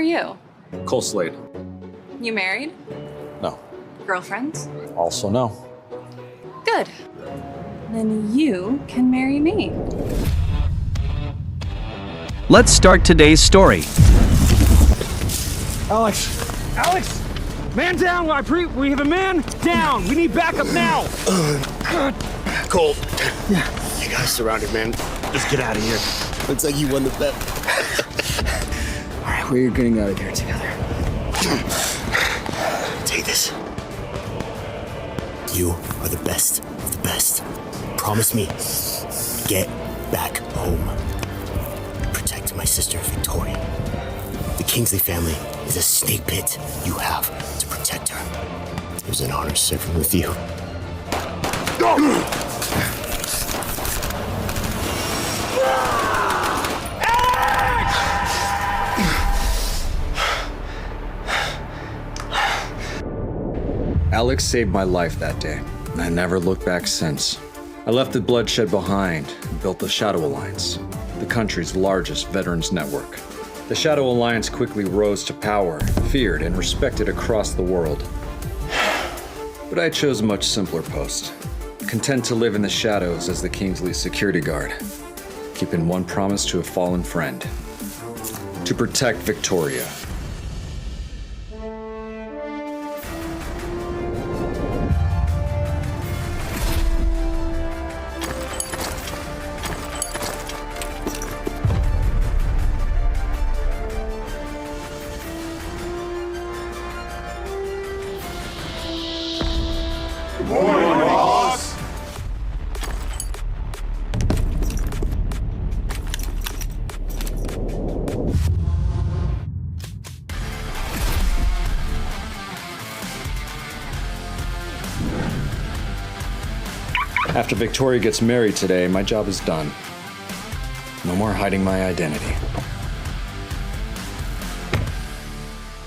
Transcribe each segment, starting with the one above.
are you? Cole Slade. You married? No. Girlfriends? Also no. Good. Then you can marry me. Let's start today's story. Alex! Man down! We have a man down! We need backup now! Cole. Yeah. You guys surrounded, man. Let's get out of here. Looks like you won the bet. All right, we're getting out of here together. Take this. You are the best of the best. Promise me, get back home. Protect my sister, Victoria. The Kingsley family is a snake pit. You have to protect her. It was an honor serving with you. Alex saved my life that day, and I never looked back since. I left the bloodshed behind and built the Shadow Alliance, the country's largest veterans network. The Shadow Alliance quickly rose to power, feared and respected across the world. But I chose a much simpler post, content to live in the shadows as the Kingsley security guard, keeping one promise to a fallen friend: to protect Victoria. After Victoria gets married today, my job is done. No more hiding my identity.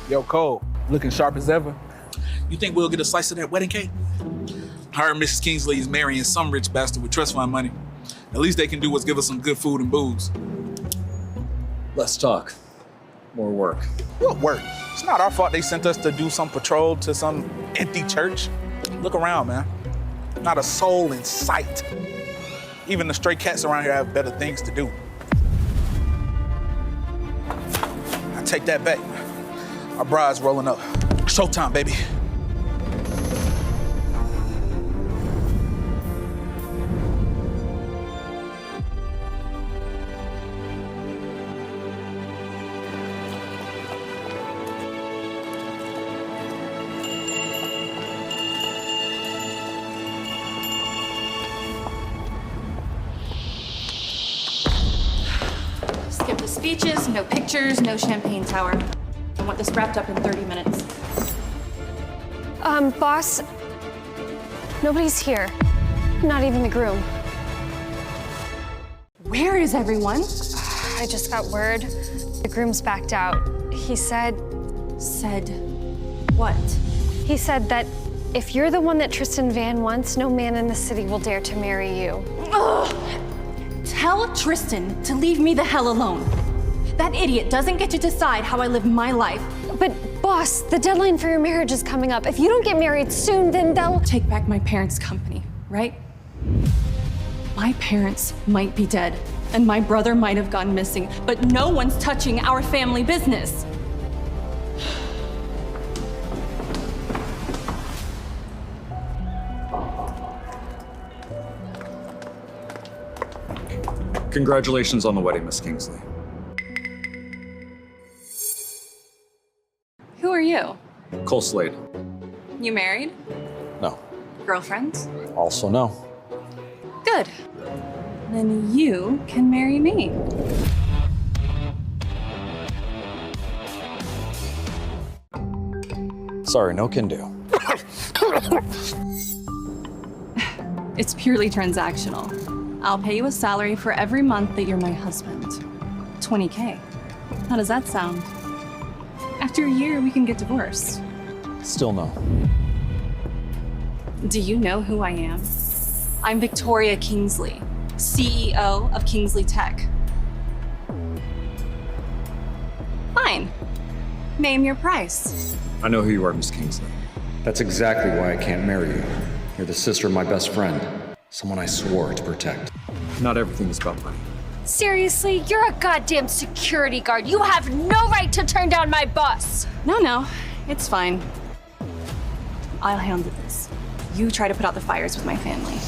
Yo, Cole, looking sharp as ever. You think we'll get a slice of that wedding cake? I heard Mrs. Kingsley is marrying some rich bastard with trust fund money. At least they can do is give us some good food and booze. Less talk, more work. What work? It's not our fault they sent us to do some patrol to some empty church. Look around, man. Not a soul in sight. Even the stray cats around here have better things to do. I take that back. Our bride's rolling up. Showtime, baby. Skip the speeches, no pictures, no champagne tower. I want this wrapped up in 30 minutes. Boss, nobody's here. Not even the groom. Where is everyone? I just got word. The groom's backed out. He said... Said what? He said that if you're the one that Tristan Van wants, no man in the city will dare to marry you. Ugh. Tell Tristan to leave me the hell alone. That idiot doesn't get to decide how I live my life. But boss, the deadline for your marriage is coming up. If you don't get married soon, then they'll... Take back my parents' company, right? My parents might be dead, and my brother might have gone missing, but no one's touching our family business. Congratulations on the wedding, Miss Kingsley. Who are you? Cole Slade. You married? No. Girlfriends? Also no. Good. Then you can marry me. Sorry, no can do. It's purely transactional. I'll pay you a salary for every month that you're my husband. $20K. How does that sound? After a year, we can get divorced. Still no. Do you know who I am? I'm Victoria Kingsley, CEO of Kingsley Tech. Fine. Name your price. I know who you are, Miss Kingsley. That's exactly why I can't marry you. You're the sister of my best friend, someone I swore to protect. Not everything is about money. Seriously, you're a goddamn security guard. You have no right to turn down my bus. No, it's fine. I'll handle this. You try to put out the fires with my family.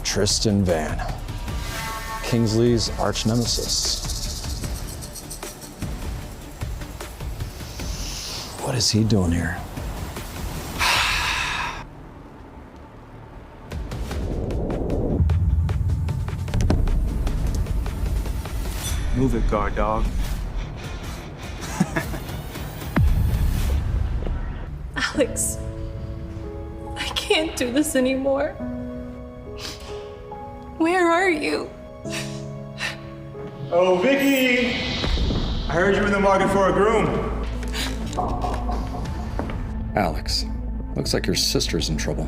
Tristan Van, Kingsley's arch nemesis. What is he doing here? Move it, guard dog. Alex, I can't do this anymore. Where are you? Oh, Vicky! I heard you were in the market for a groom. Alex, looks like your sister's in trouble.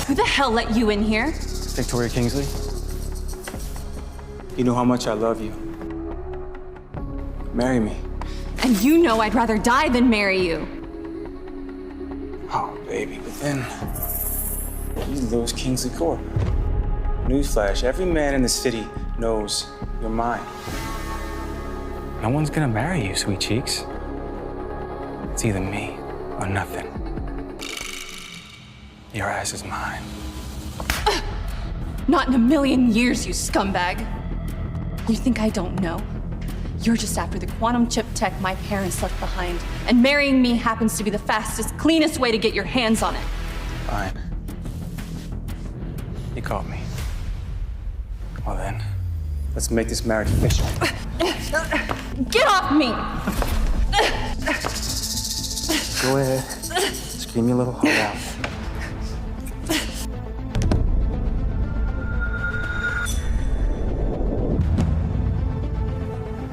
Who the hell let you in here? Victoria Kingsley, you know how much I love you. Marry me. And you know I'd rather die than marry you. Oh, baby, but then you lose Kingsley Court. Newsflash, every man in the city knows you're mine. No one's gonna marry you, sweet cheeks. It's either me or nothing. Your ass is mine. Not in a million years, you scumbag. You think I don't know? You're just after the quantum chip tech my parents left behind, and marrying me happens to be the fastest, cleanest way to get your hands on it. Fine. You caught me. Well then, let's make this marriage official. Get off me! Go ahead. Scream your little heart out.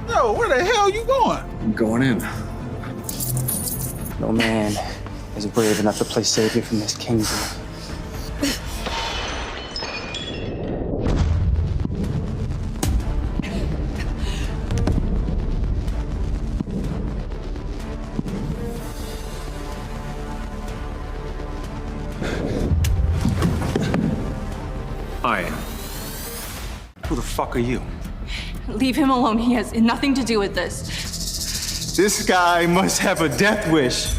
Yo, where the hell you going? I'm going in. No man is brave enough to play savior from this Kingsley. Hi. Who the fuck are you? Leave him alone. He has nothing to do with this. This guy must have a death wish.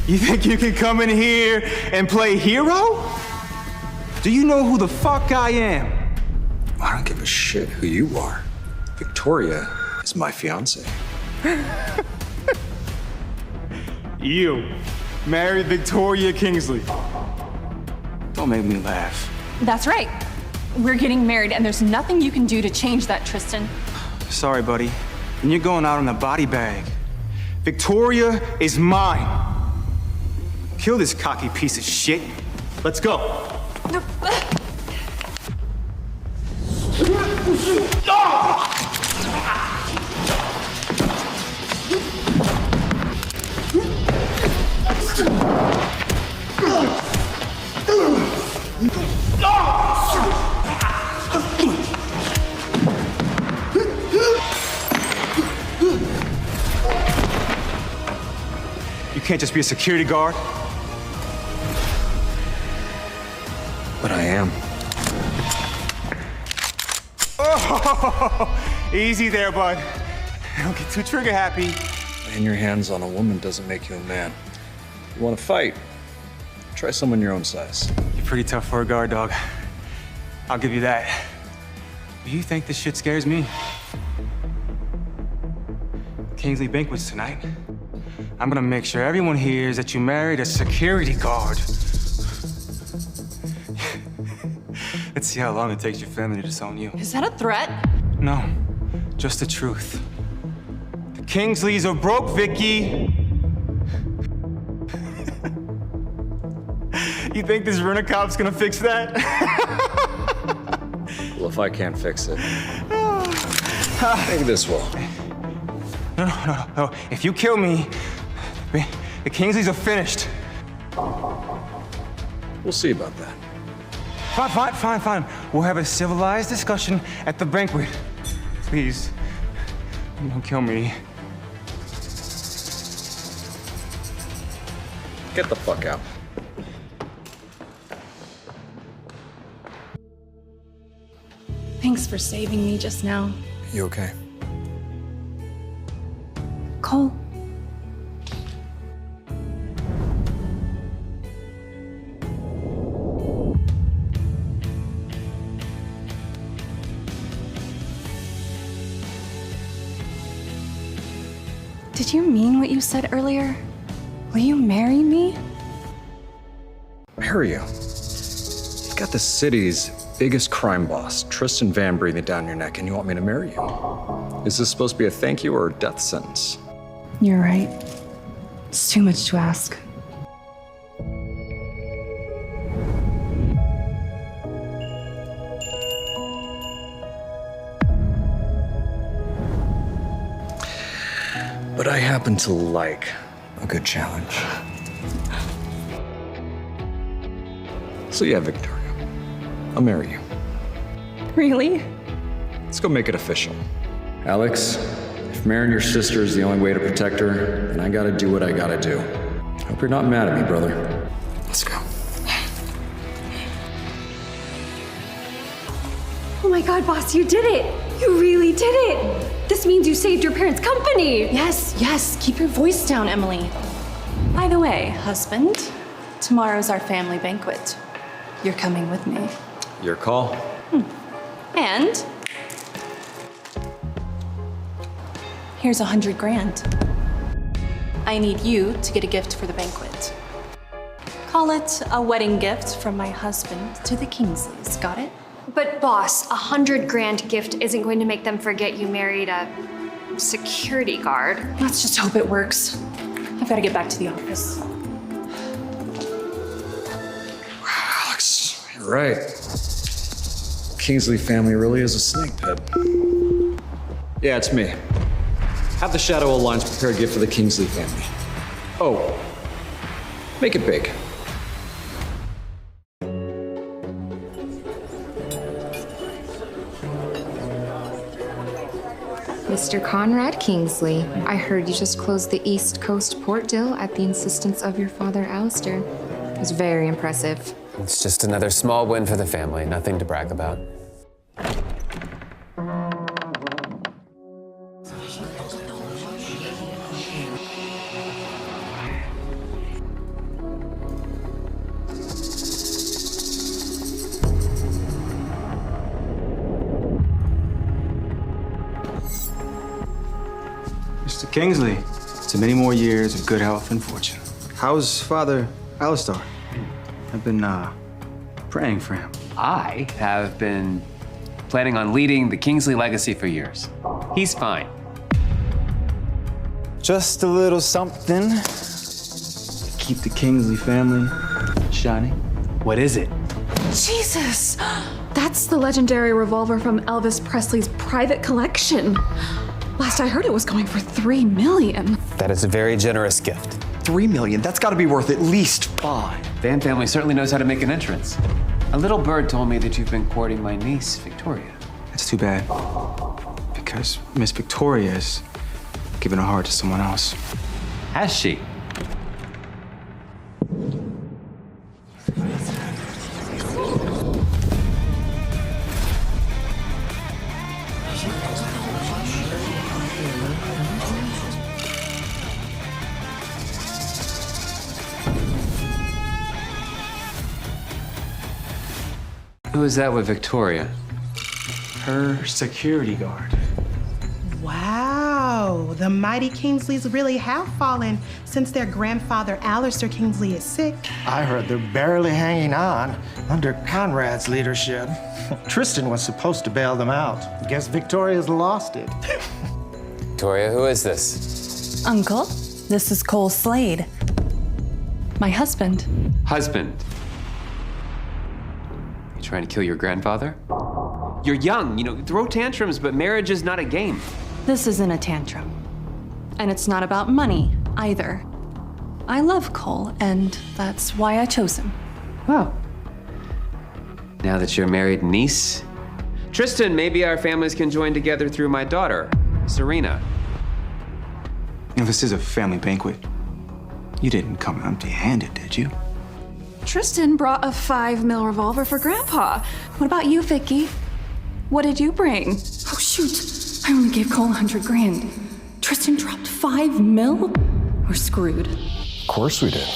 You think you can come in here and play hero? Do you know who the fuck I am? I don't give a shit who you are. Victoria is my fiance. You married Victoria Kingsley. Don't make me laugh. That's right. We're getting married, and there's nothing you can do to change that, Tristan. Sorry, buddy. And you're going out in a body bag. Victoria is mine. Kill this cocky piece of shit. Let's go. You can't just be a security guard. But I am. Oh, easy there, bud. Don't get too trigger happy. Laying your hands on a woman doesn't make you a man. You want to fight? Try someone your own size. You're pretty tough for a guard dog. I'll give you that. Do you think this shit scares me? Kingsley banquets tonight. I'm gonna make sure everyone hears that you married a security guard. Let's see how long it takes your family to disown you. Is that a threat? No, just the truth. The Kingsleys are broke, Vicky. You think this rent-a-cop's gonna fix that? Well, if I can't fix it, Maybe this will. No. If you kill me, the Kingsleys are finished. We'll see about that. Fine. We'll have a civilized discussion at the banquet. Please, don't kill me. Get the fuck out. Thanks for saving me just now. You okay? Cole. Did you mean what you said earlier? Will you marry me? Marry you? You've got the city's biggest crime boss, Tristan Van, breathing down your neck, and you want me to marry you? Is this supposed to be a thank you or a death sentence? You're right. It's too much to ask. But I happen to like a good challenge. So yeah, Victoria, I'll marry you. Really? Let's go make it official. Alex, if marrying your sister is the only way to protect her, then I gotta do what I gotta do. Hope you're not mad at me, brother. Let's go. Oh my God, boss, you did it! You really did it! This means you saved your parents' company! Yes, keep your voice down, Emily. By the way, husband, tomorrow's our family banquet. You're coming with me. Your call. And here's $100,000. I need you to get a gift for the banquet. Call it a wedding gift from my husband to the Kingsleys. Got it? But boss, $100,000 gift isn't going to make them forget you married a security guard. Let's just hope it works. I've got to get back to the office. Alex, you're right. Kingsley family really is a snake pit. Yeah, it's me. Have the Shadow Alliance prepare a gift for the Kingsley family. Oh, make it big. Mr. Conrad Kingsley, I heard you just closed the East Coast port deal at the insistence of your father, Alistair. It was very impressive. It's just another small win for the family, nothing to brag about. Mr. Kingsley, to many more years of good health and fortune. How's Father Alistair? I've been praying for him. I have been planning on leading the Kingsley legacy for years. He's fine. Just a little something to keep the Kingsley family shining. What is it? Jesus! That's the legendary revolver from Elvis Presley's private collection. Last I heard it was going for $3 million. That is a very generous gift. $3 million? That's gotta be worth at least 5. Van family certainly knows how to make an entrance. A little bird told me that you've been courting my niece, Victoria. That's too bad. Because Miss Victoria's given her heart to someone else. Has she? Who is that with Victoria? Her security guard. Wow, the mighty Kingsleys really have fallen since their grandfather Alistair Kingsley is sick. I heard they're barely hanging on under Conrad's leadership. Tristan was supposed to bail them out. Guess Victoria's lost it. Victoria, who is this? Uncle, this is Cole Slade. My husband. Husband. You trying to kill your grandfather? You're young, throw tantrums, but marriage is not a game. This isn't a tantrum. And it's not about money, either. I love Cole, and that's why I chose him. Wow. Now that you're married niece, Tristan, maybe our families can join together through my daughter, Serena. This is a family banquet. You didn't come empty-handed, did you? Tristan brought a $5 million revolver for Grandpa. What about you, Vicky? What did you bring? Oh, shoot. I only gave Cole 100 grand. Tristan dropped $5 million? We're screwed. Of course we did.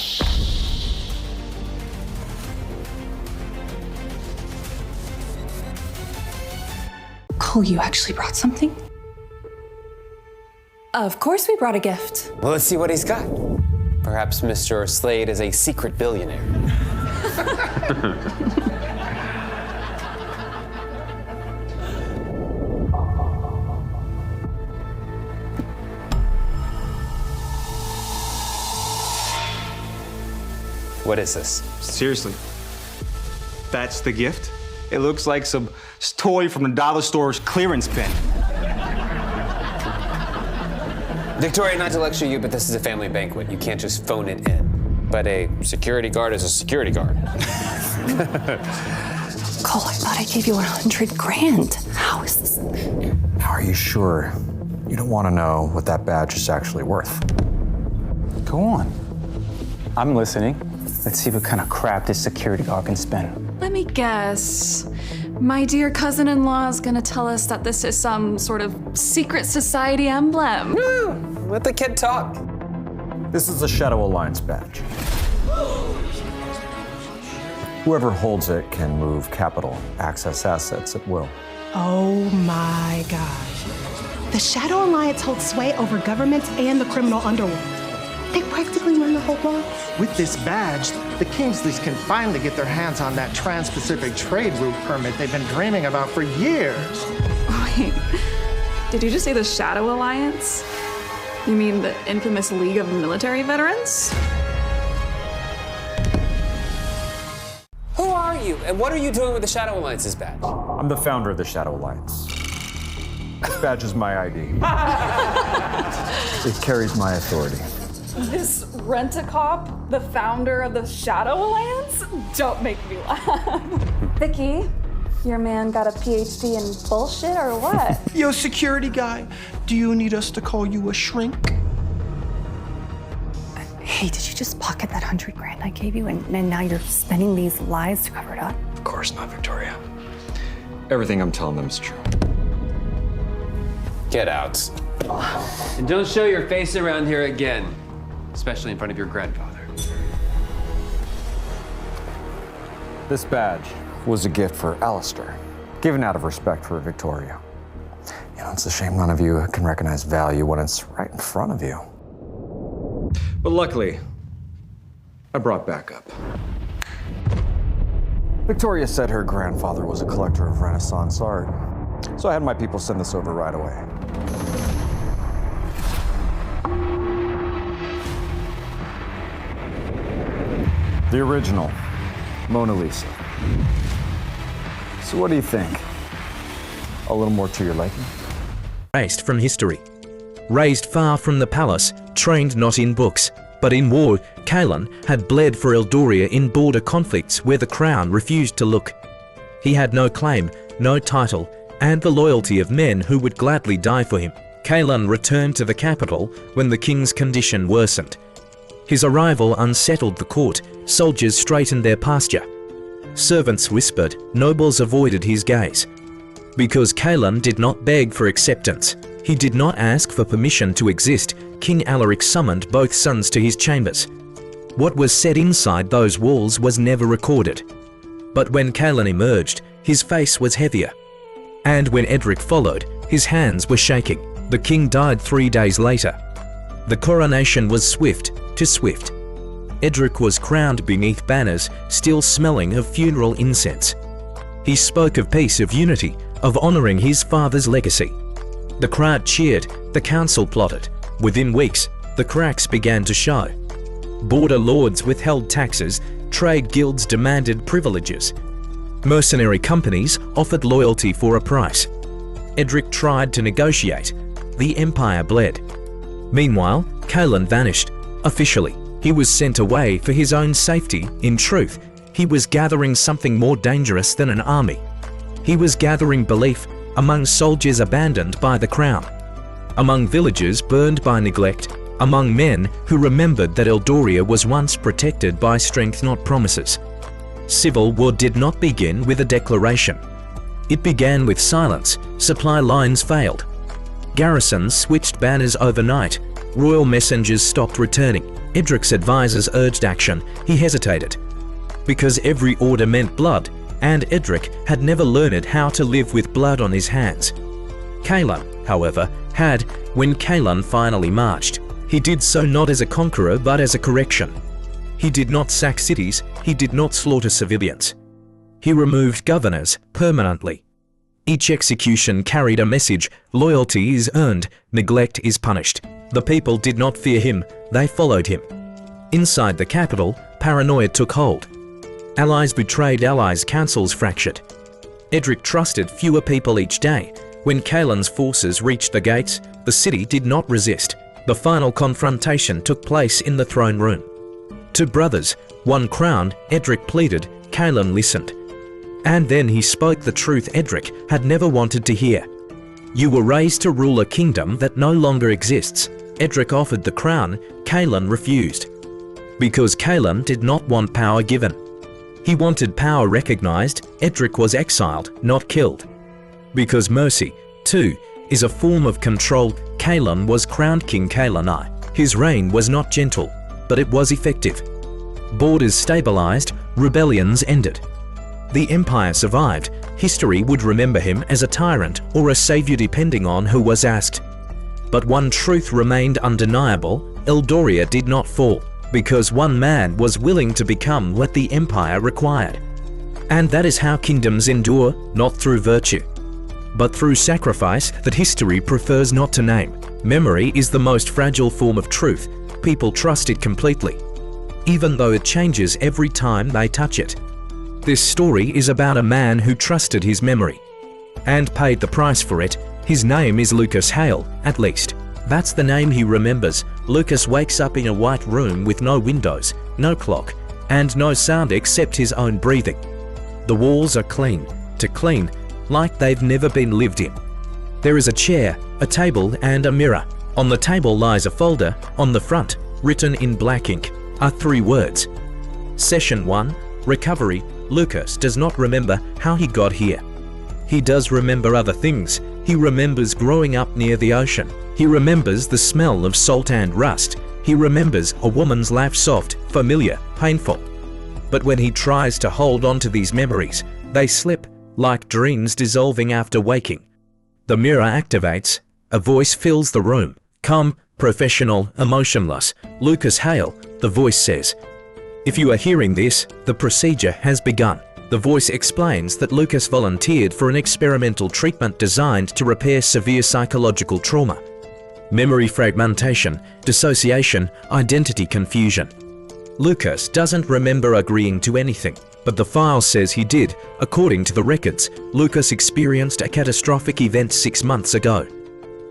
Cole, you actually brought something? Of course we brought a gift. Well, let's see what he's got. Perhaps Mr. Slade is a secret billionaire. What is this? Seriously, that's the gift? It looks like some toy from the dollar store's clearance bin. Victoria, not to lecture you, but this is a family banquet. You can't just phone it in. But a security guard is a security guard. Cole, I thought I gave you 100 grand. How is this? How are you sure you don't want to know what that badge is actually worth? Go on. I'm listening. Let's see what kind of crap this security guard can spin. Let me guess. My dear cousin-in-law is gonna tell us that this is some sort of secret society emblem. Let the kid talk. This is the Shadow Alliance badge. Whoever holds it can move capital, access assets at will. Oh my gosh. The Shadow Alliance holds sway over governments and the criminal underworld. They practically run the whole world. With this badge, the Kingsleys can finally get their hands on that Trans-Pacific trade route permit they've been dreaming about for years. Wait, did you just say the Shadow Alliance? You mean the infamous League of Military Veterans? Who are you, and what are you doing with the Shadow Alliance's badge? I'm the founder of the Shadow Alliance. This badge is my ID. It carries my authority. This rent-a-cop, the founder of the Shadow Alliance? Don't make me laugh. Vicky, your man got a PhD in bullshit or what? Yo, security guy, do you need us to call you a shrink? Hey, did you just pocket that 100 grand I gave you and now you're spending these lies to cover it up? Of course not, Victoria. Everything I'm telling them is true. Get out. And don't show your face around here again, especially in front of your grandfather. This badge was a gift for Alistair, given out of respect for Victoria. It's a shame none of you can recognize value when it's right in front of you. But luckily, I brought backup. Victoria said her grandfather was a collector of Renaissance art, so I had my people send this over right away. The original, Mona Lisa. So what do you think? A little more to your liking? Erased from history. Raised far from the palace, trained not in books, but in war, Kaelan had bled for Eldoria in border conflicts where the crown refused to look. He had no claim, no title, and the loyalty of men who would gladly die for him. Kaelan returned to the capital when the king's condition worsened. His arrival unsettled the court, soldiers straightened their posture. Servants whispered, nobles avoided his gaze. Because Kaelan did not beg for acceptance, he did not ask for permission to exist, King Alaric summoned both sons to his chambers. What was said inside those walls was never recorded. But when Kaelan emerged, his face was heavier. And when Edric followed, his hands were shaking. The king died 3 days later. The coronation was swift to swift. Edric was crowned beneath banners still smelling of funeral incense. He spoke of peace, of unity, of honouring his father's legacy. The crowd cheered, the council plotted. Within weeks, the cracks began to show. Border lords withheld taxes, trade guilds demanded privileges. Mercenary companies offered loyalty for a price. Edric tried to negotiate. The Empire bled. Meanwhile, Kalen vanished. Officially, he was sent away for his own safety. In truth, he was gathering something more dangerous than an army. He was gathering belief among soldiers abandoned by the crown, among villagers burned by neglect, among men who remembered that Eldoria was once protected by strength, not promises. Civil war did not begin with a declaration. It began with silence. Supply lines failed. Garrisons switched banners overnight. Royal messengers stopped returning. Edric's advisors urged action. He hesitated. Because every order meant blood, and Edric had never learned how to live with blood on his hands. Kalen, however, had, when Kalen finally marched. He did so not as a conqueror but as a correction. He did not sack cities, he did not slaughter civilians. He removed governors permanently. Each execution carried a message: loyalty is earned, neglect is punished. The people did not fear him, they followed him. Inside the capital, paranoia took hold. Allies betrayed allies, councils fractured. Edric trusted fewer people each day. When Kalen's forces reached the gates, the city did not resist. The final confrontation took place in the throne room. Two brothers, one crown, Edric pleaded, Kalen listened. And then he spoke the truth Edric had never wanted to hear. You were raised to rule a kingdom that no longer exists. Edric offered the crown, Kalen refused. Because Kalen did not want power given. He wanted power recognized. Edric was exiled, not killed. Because mercy, too, is a form of control, Kalen was crowned King Kalen I. His reign was not gentle, but it was effective. Borders stabilized, rebellions ended. The empire survived. History would remember him as a tyrant or a savior depending on who was asked. But one truth remained undeniable: Eldoria did not fall, because one man was willing to become what the empire required. And that is how kingdoms endure, not through virtue, but through sacrifice that history prefers not to name. Memory is the most fragile form of truth. People trust it completely, even though it changes every time they touch it. This story is about a man who trusted his memory and paid the price for it. His name is Lucas Hale, at least. That's the name he remembers. Lucas wakes up in a white room with no windows, no clock, and no sound except his own breathing. The walls are clean, like they've never been lived in. There is a chair, a table, and a mirror. On the table lies a folder. On the front, written in black ink, are 3 words. Session 1, Recovery. Lucas does not remember how he got here. He does remember other things. He remembers growing up near the ocean. He remembers the smell of salt and rust. He remembers a woman's laugh, soft, familiar, painful. But when he tries to hold on to these memories, they slip, like dreams dissolving after waking. The mirror activates. A voice fills the room. Calm, professional, emotionless. Lucas Hale, the voice says. If you are hearing this, the procedure has begun. The voice explains that Lucas volunteered for an experimental treatment designed to repair severe psychological trauma. Memory fragmentation, dissociation, identity confusion. Lucas doesn't remember agreeing to anything, but the file says he did. According to the records, Lucas experienced a catastrophic event 6 months ago.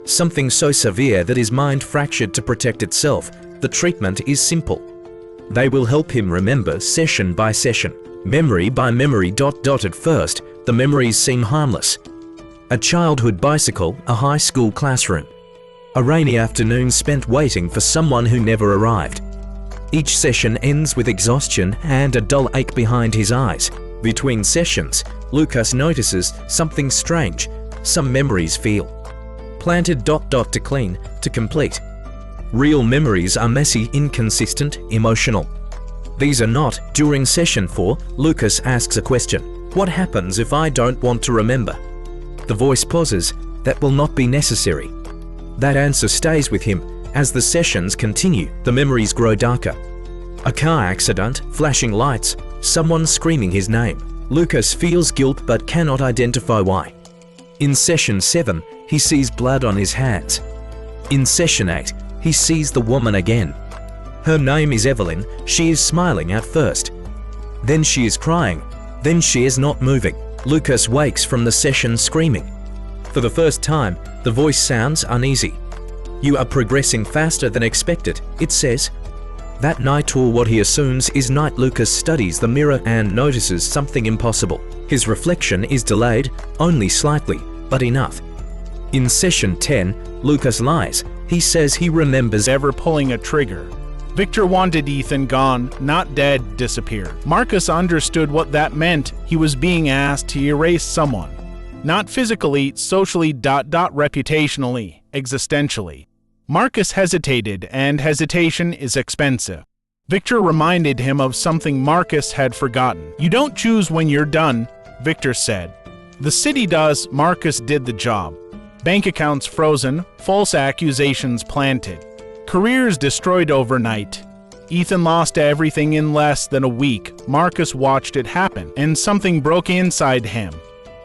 Something so severe that his mind fractured to protect itself. The treatment is simple. They will help him remember session by session, memory by memory. At first, the memories seem harmless. A childhood bicycle, a high school classroom, a rainy afternoon spent waiting for someone who never arrived. Each session ends with exhaustion and a dull ache behind his eyes. Between sessions, Lucas notices something strange. Some memories feel planted. To clean, to complete. Real memories are messy, inconsistent, emotional. These are not. During session 4, Lucas asks a question. What happens if I don't want to remember? The voice pauses. That will not be necessary. That answer stays with him. As the sessions continue, the memories grow darker. A car accident, flashing lights, someone screaming his name. Lucas feels guilt but cannot identify why. In session 7, he sees blood on his hands. In session 8, he sees the woman again. Her name is Evelyn. She is smiling at first. Then she is crying. Then she is not moving. Lucas wakes from the session screaming. For the first time, the voice sounds uneasy. You are progressing faster than expected, it says. That night, or what he assumes is night, Lucas studies the mirror and notices something impossible. His reflection is delayed, only slightly, but enough. In session 10, Lucas lies. He says he remembers ever pulling a trigger. Victor wanted Ethan gone, not dead, disappeared. Marcus understood what that meant. He was being asked to erase someone. Not physically, socially, reputationally, existentially. Marcus hesitated, and hesitation is expensive. Victor reminded him of something Marcus had forgotten. You don't choose when you're done, Victor said. The city does, Marcus did the job. Bank accounts frozen, false accusations planted. Careers destroyed overnight. Ethan lost everything in less than a week. Marcus watched it happen, and something broke inside him.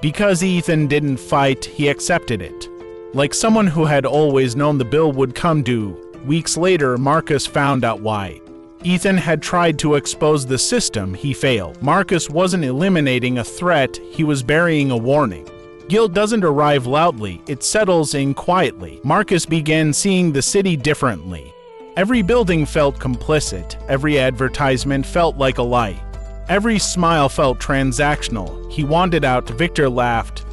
Because Ethan didn't fight, he accepted it. Like someone who had always known the bill would come due. Weeks later, Marcus found out why. Ethan had tried to expose the system, he failed. Marcus wasn't eliminating a threat, he was burying a warning. Guilt doesn't arrive loudly, it settles in quietly. Marcus began seeing the city differently. Every building felt complicit, every advertisement felt like a lie. Every smile felt transactional. He wanted out, Victor laughed.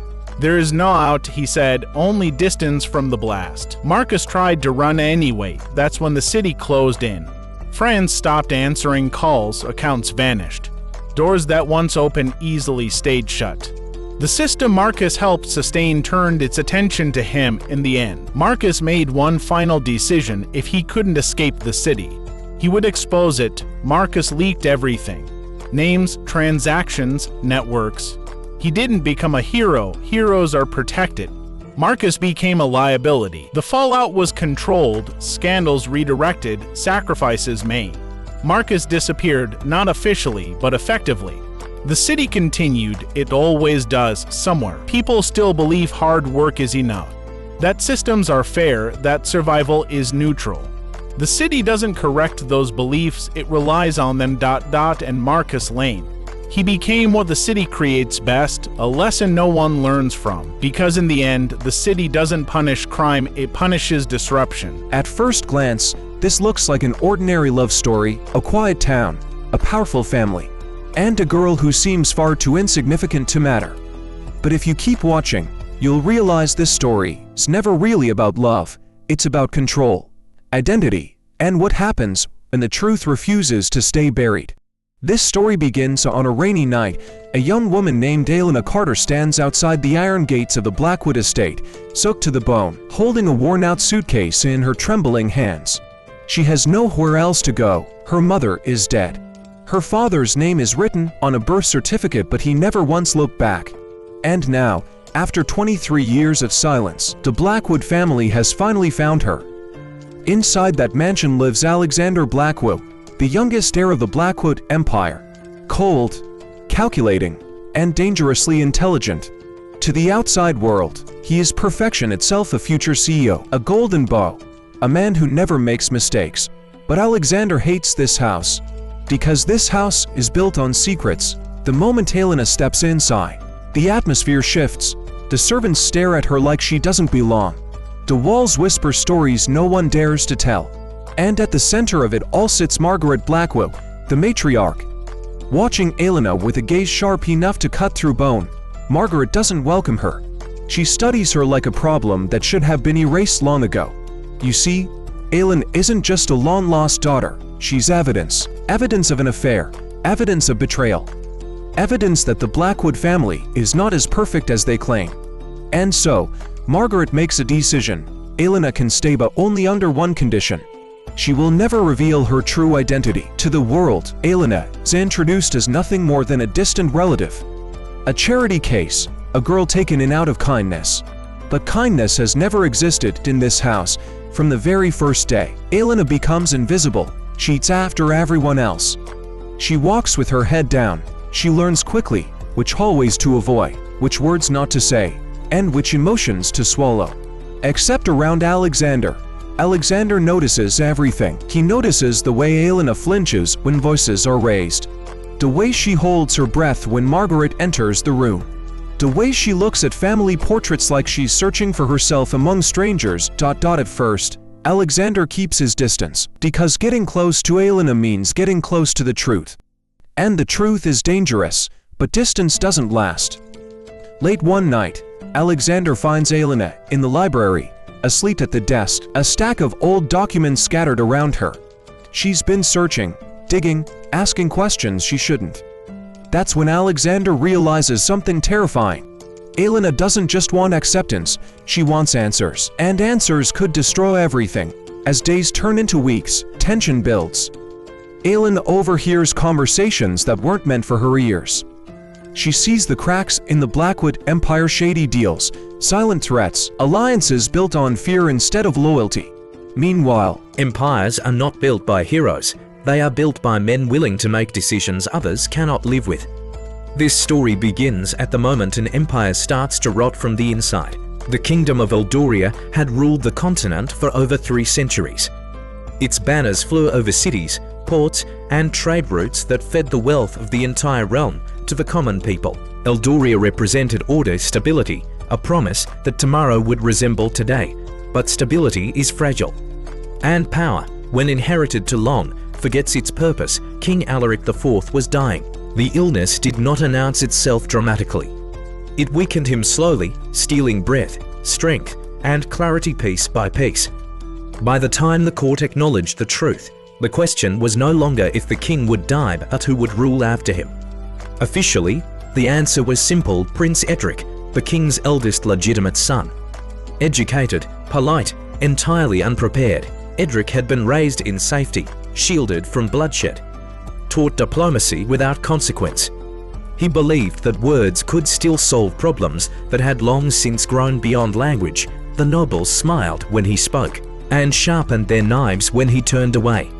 There is no out, he said, only distance from the blast. Marcus tried to run anyway, that's when the city closed in. Friends stopped answering calls, accounts vanished. Doors that once opened easily stayed shut. The system Marcus helped sustain turned its attention to him in the end. Marcus made one final decision: if he couldn't escape the city, he would expose it. Marcus leaked everything. Names, transactions, networks. He didn't become a hero. Heroes are protected. Marcus became a liability. The fallout was controlled, scandals redirected, sacrifices made. Marcus disappeared, not officially, but effectively. The city continued, it always does, somewhere. People still believe hard work is enough. That systems are fair, that survival is neutral. The city doesn't correct those beliefs, it relies on them. And Marcus Lane. He became what the city creates best, a lesson no one learns from. Because in the end, the city doesn't punish crime, it punishes disruption. At first glance, this looks like an ordinary love story, a quiet town, a powerful family, and a girl who seems far too insignificant to matter. But if you keep watching, you'll realize this story is never really about love, it's about control, identity, and what happens when the truth refuses to stay buried. This story begins on a rainy night. A young woman named Elena Carter stands outside the iron gates of the Blackwood estate, soaked to the bone, holding a worn-out suitcase in her trembling hands. She has nowhere else to go. Her mother is dead. Her father's name is written on a birth certificate, but he never once looked back. And now, after 23 years of silence, the Blackwood family has finally found her. Inside that mansion lives Alexander Blackwood, the youngest heir of the Blackwood Empire. Cold, calculating, and dangerously intelligent. To the outside world, he is perfection itself, a future CEO, a golden boy, a man who never makes mistakes. But Alexander hates this house, because this house is built on secrets. The moment Helena steps inside, the atmosphere shifts. The servants stare at her like she doesn't belong. The walls whisper stories no one dares to tell. And at the center of it all sits Margaret Blackwood, the matriarch. Watching Elena with a gaze sharp enough to cut through bone, Margaret doesn't welcome her. She studies her like a problem that should have been erased long ago. You see, Elena isn't just a long-lost daughter, she's evidence. Evidence of an affair, evidence of betrayal. Evidence that the Blackwood family is not as perfect as they claim. And so, Margaret makes a decision. Elena can stay, but only under one condition. She will never reveal her true identity. To the world, Elena is introduced as nothing more than a distant relative. A charity case, a girl taken in out of kindness. But kindness has never existed in this house. From the very first day, Elena becomes invisible. She eats after everyone else. She walks with her head down. She learns quickly which hallways to avoid, which words not to say, and which emotions to swallow. Except around Alexander. Alexander notices everything. He notices the way Elena flinches when voices are raised. The way she holds her breath when Margaret enters the room. The way she looks at family portraits like she's searching for herself among strangers. At first, Alexander keeps his distance, because getting close to Elena means getting close to the truth. And the truth is dangerous, but distance doesn't last. Late one night, Alexander finds Elena in the library, asleep at the desk, a stack of old documents scattered around her. She's been searching, digging, asking questions she shouldn't. That's when Alexander realizes something terrifying. Elena doesn't just want acceptance, she wants answers. And answers could destroy everything. As days turn into weeks, tension builds. Elena overhears conversations that weren't meant for her ears. She sees the cracks in the Blackwood Empire, shady deals, silent threats, alliances built on fear instead of loyalty. Meanwhile, empires are not built by heroes. They are built by men willing to make decisions others cannot live with. This story begins at the moment an empire starts to rot from the inside. The kingdom of Eldoria had ruled the continent for over 3 centuries. Its banners flew over cities, ports, and trade routes that fed the wealth of the entire realm to the common people. Eldoria represented order, stability, a promise that tomorrow would resemble today. But stability is fragile. And power, when inherited too long, forgets its purpose. King Alaric IV was dying. The illness did not announce itself dramatically. It weakened him slowly, stealing breath, strength, and clarity piece by piece. By the time the court acknowledged the truth, the question was no longer if the king would die but who would rule after him. Officially, the answer was simple: Prince Edric, the king's eldest legitimate son. Educated, polite, entirely unprepared, Edric had been raised in safety, shielded from bloodshed, taught diplomacy without consequence. He believed that words could still solve problems that had long since grown beyond language. The nobles smiled when he spoke, and sharpened their knives when he turned away.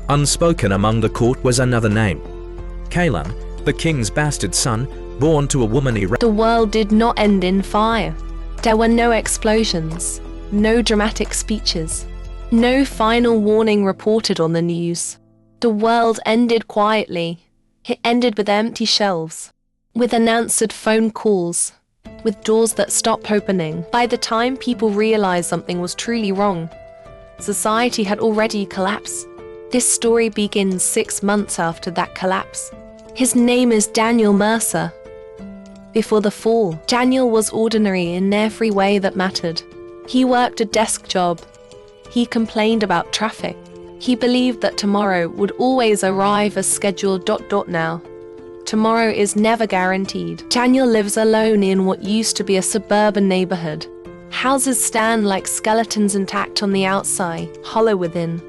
Unspoken among the court was another name: Kaelan, the king's bastard son, born to a woman The world did not end in fire. There were no explosions, no dramatic speeches, no final warning reported on the news. The world ended quietly. It ended with empty shelves, with unanswered phone calls, with doors that stopped opening. By the time people realized something was truly wrong, society had already collapsed. This story begins 6 months after that collapse. His name is Daniel Mercer. Before the fall, Daniel was ordinary in every way that mattered. He worked a desk job. He complained about traffic. He believed that tomorrow would always arrive as scheduled. Now, tomorrow is never guaranteed. Daniel lives alone in what used to be a suburban neighborhood. Houses stand like skeletons, intact on the outside, hollow within.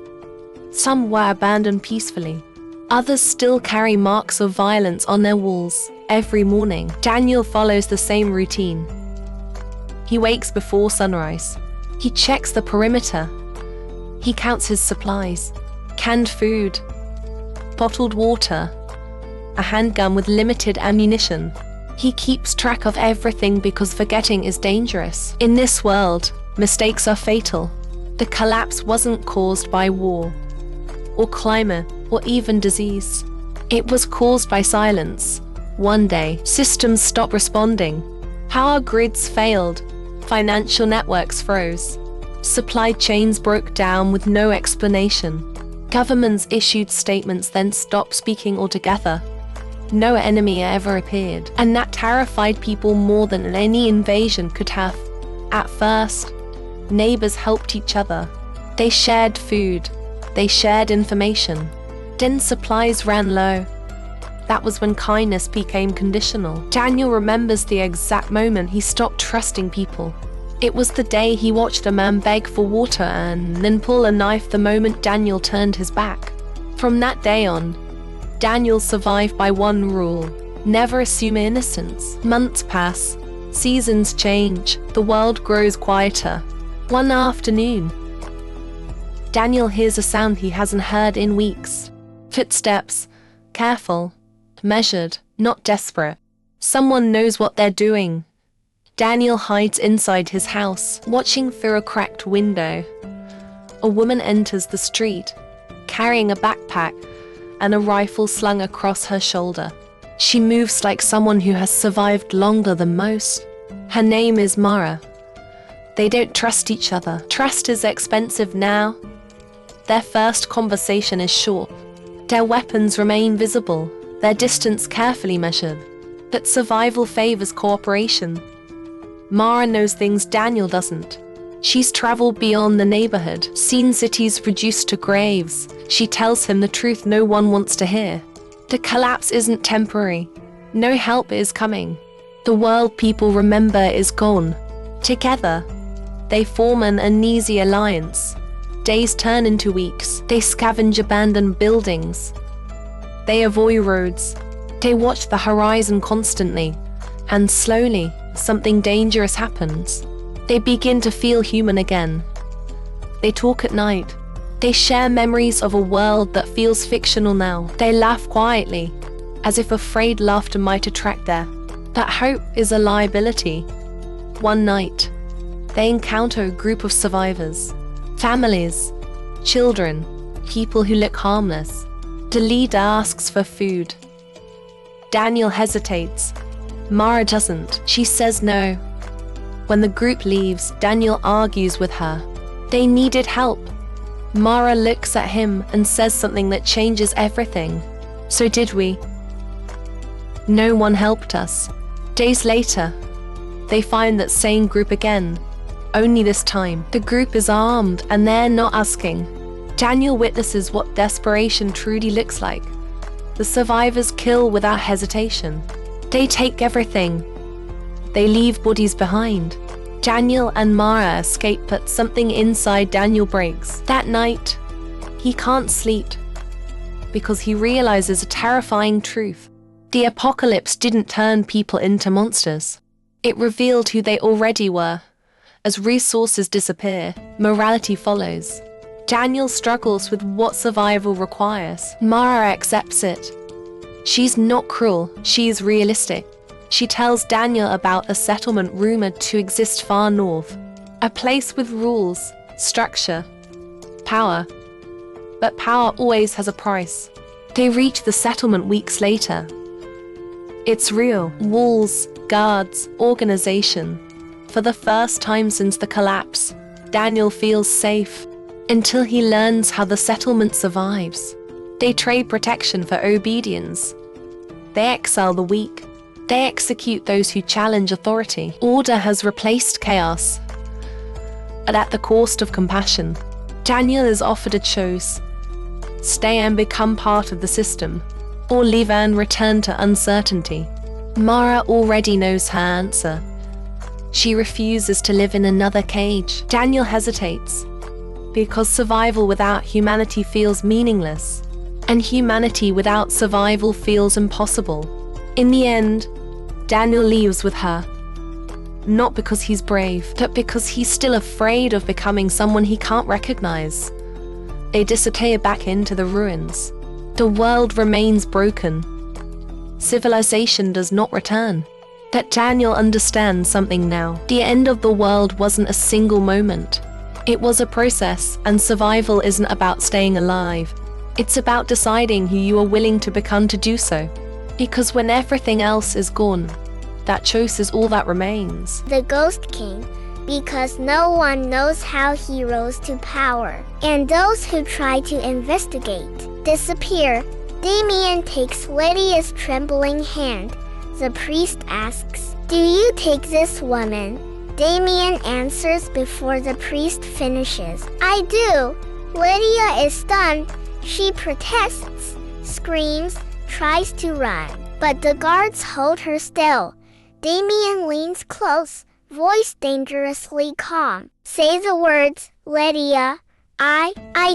Some were abandoned peacefully. Others still carry marks of violence on their walls. Every morning, Daniel follows the same routine. He wakes before sunrise. He checks the perimeter. He counts his supplies: canned food, bottled water, a handgun with limited ammunition. He keeps track of everything because forgetting is dangerous. In this world, mistakes are fatal. The collapse wasn't caused by war, or climate, or even disease. It was caused by silence. One day, systems stopped responding. Power grids failed. Financial networks froze. Supply chains broke down with no explanation. Governments issued statements, then stopped speaking altogether. No enemy ever appeared, and that terrified people more than any invasion could have. At first, neighbors helped each other. They shared food. They shared information. Then supplies ran low. That was when kindness became conditional. Daniel remembers the exact moment he stopped trusting people. It was the day he watched a man beg for water and then pull a knife the moment Daniel turned his back. From that day on, Daniel survived by one rule: never assume innocence. Months pass, seasons change, the world grows quieter. One afternoon, Daniel hears a sound he hasn't heard in weeks. Footsteps, careful, measured, not desperate. Someone knows what they're doing. Daniel hides inside his house, watching through a cracked window. A woman enters the street, carrying a backpack, and a rifle slung across her shoulder. She moves like someone who has survived longer than most. Her name is Mara. They don't trust each other. Trust is expensive now. Their first conversation is short. Their weapons remain visible, their distance carefully measured. But survival favors cooperation. Mara knows things Daniel doesn't. She's traveled beyond the neighborhood, seen cities reduced to graves. She tells him the truth no one wants to hear. The collapse isn't temporary. No help is coming. The world people remember is gone. Together, they form an uneasy alliance. Days turn into weeks. They scavenge abandoned buildings. They avoid roads. They watch the horizon constantly. And slowly, something dangerous happens. They begin to feel human again. They talk at night. They share memories of a world that feels fictional now. They laugh quietly, as if afraid laughter might attract there. But hope is a liability. One night, they encounter a group of survivors. Families, children, people who look harmless. The leader asks for food. Daniel hesitates. Mara doesn't. She says no. When the group leaves, Daniel argues with her. They needed help. Mara looks at him and says something that changes everything. So did we? No one helped us. Days later, they find that same group again. Only this time, the group is armed and they're not asking. Daniel witnesses what desperation truly looks like. The survivors kill without hesitation. They take everything. They leave bodies behind. Daniel and Mara escape, but something inside Daniel breaks. That night, he can't sleep because he realizes a terrifying truth. The apocalypse didn't turn people into monsters. It revealed who they already were. As resources disappear, morality follows. Daniel struggles with what survival requires. Mara accepts it. She's not cruel, she's realistic. She tells Daniel about a settlement rumored to exist far north. A place with rules, structure, power. But power always has a price. They reach the settlement weeks later. It's real. Walls, guards, organization. For the first time since the collapse, Daniel feels safe until he learns how the settlement survives. They trade protection for obedience. They exile the weak. They execute those who challenge authority. Order has replaced chaos, but at the cost of compassion. Daniel is offered a choice: stay and become part of the system, or leave and return to uncertainty. Mara already knows her answer. She refuses to live in another cage. Daniel hesitates, because survival without humanity feels meaningless, and humanity without survival feels impossible. In the end, Daniel leaves with her. Not because he's brave, but because he's still afraid of becoming someone he can't recognize. They disappear back into the ruins. The world remains broken. Civilization does not return. But Daniel understands something now. The end of the world wasn't a single moment. It was a process, and survival isn't about staying alive. It's about deciding who you are willing to become to do so. Because when everything else is gone, that choice is all that remains. The Ghost King, because no one knows how he rose to power. And those who try to investigate disappear. Damien takes Lydia's trembling hand. The priest asks, "Do you take this woman?" Damien answers before the priest finishes, "I do." Lydia is stunned. She protests, screams, tries to run, but the guards hold her still. Damien leans close, voice dangerously calm. "Say the words, Lydia." I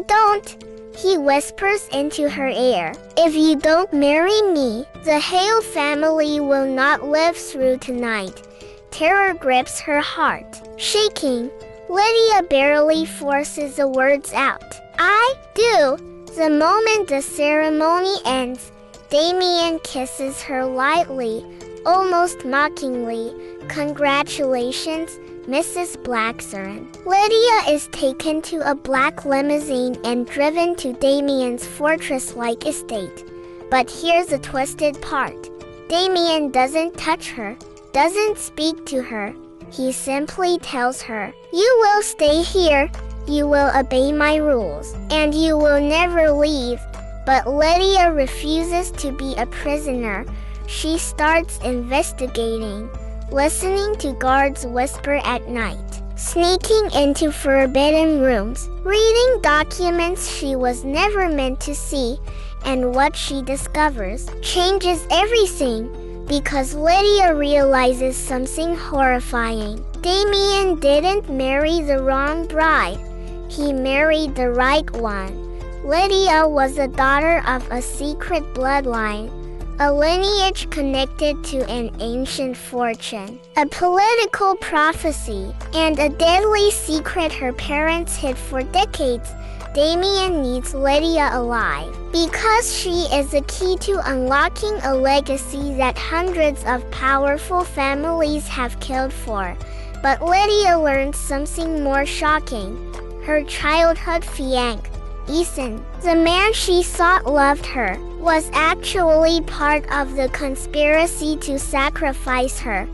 don't," he whispers into her ear. "If you don't marry me, the Hale family will not live through tonight." Terror grips her heart. Shaking, Lydia barely forces the words out. "I do." The moment the ceremony ends, Damien kisses her lightly, almost mockingly. "Congratulations, Mrs. Blackthorn. Lydia is taken to a black limousine and driven to Damien's fortress-like estate. But here's the twisted part. Damien doesn't touch her, doesn't speak to her. He simply tells her, "You will stay here, you will obey my rules, and you will never leave." But Lydia refuses to be a prisoner. She starts investigating, listening to guards whisper at night, sneaking into forbidden rooms, reading documents she was never meant to see, and what she discovers changes everything because Lydia realizes something horrifying. Damien didn't marry the wrong bride. He married the right one. Lydia was the daughter of a secret bloodline, a lineage connected to an ancient fortune, a political prophecy, and a deadly secret her parents hid for decades. Damien needs Lydia alive because she is the key to unlocking a legacy that hundreds of powerful families have killed for. But Lydia learns something more shocking. Her childhood fiancé, Ethan, the man she thought loved her, was actually part of the conspiracy to sacrifice her.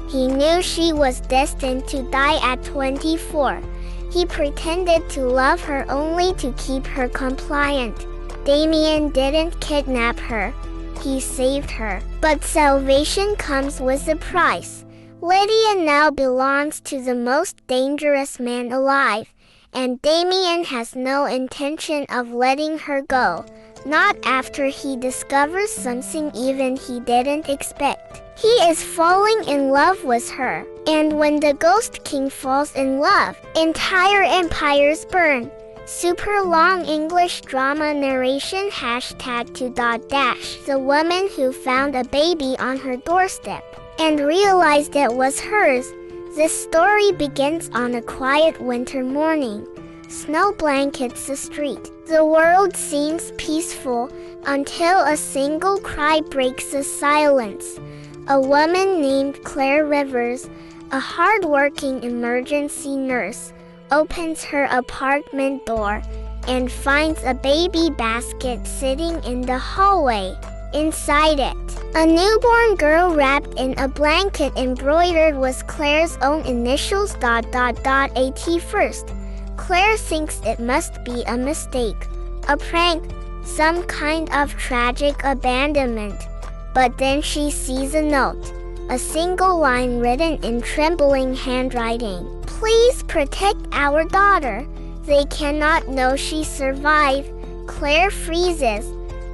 He knew she was destined to die at 24. He pretended to love her only to keep her compliant. Damien didn't kidnap her. He saved her. But salvation comes with a price. Lydia now belongs to the most dangerous man alive, and Damien has no intention of letting her go. Not after he discovers something even he didn't expect. He is falling in love with her, and when the Ghost King falls in love, entire empires burn. Super long English drama narration #2.dash. The woman who found a baby on her doorstep and realized it was hers. This story begins on a quiet winter morning. Snow blankets the street. The world seems peaceful until a single cry breaks the silence. A woman named Claire Rivers, a hard-working emergency nurse, opens her apartment door and finds a baby basket sitting in the hallway. Inside it, a newborn girl wrapped in a blanket embroidered with Claire's own initials ... At first, Claire thinks it must be a mistake, a prank, some kind of tragic abandonment. But then she sees a note, a single line written in trembling handwriting. "Please protect our daughter. They cannot know she survived." Claire freezes.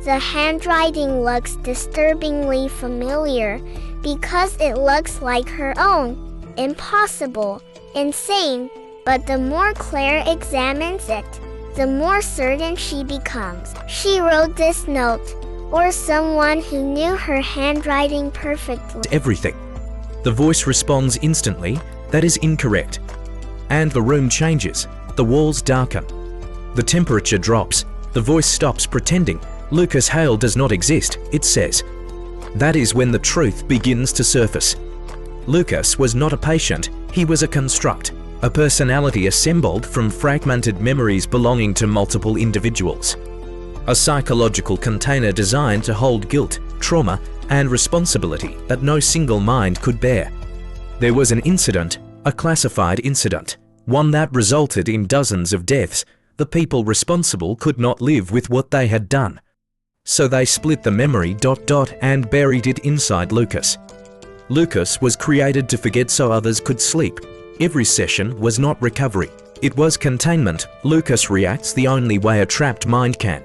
The handwriting looks disturbingly familiar because it looks like her own. Impossible, insane, but the more Claire examines it, the more certain she becomes. She wrote this note, or someone who knew her handwriting perfectly. Everything. The voice responds instantly, that is incorrect. And the room changes. The walls darken. The temperature drops. The voice stops pretending. Lucas Hale does not exist, it says. That is when the truth begins to surface. Lucas was not a patient, he was a construct, a personality assembled from fragmented memories belonging to multiple individuals. A psychological container designed to hold guilt, trauma, and responsibility that no single mind could bear. There was an incident, a classified incident, one that resulted in dozens of deaths. The people responsible could not live with what they had done. So they split the memory ... and buried it inside Lucas. Lucas was created to forget so others could sleep. Every session was not recovery. It was containment. Lucas reacts the only way a trapped mind can.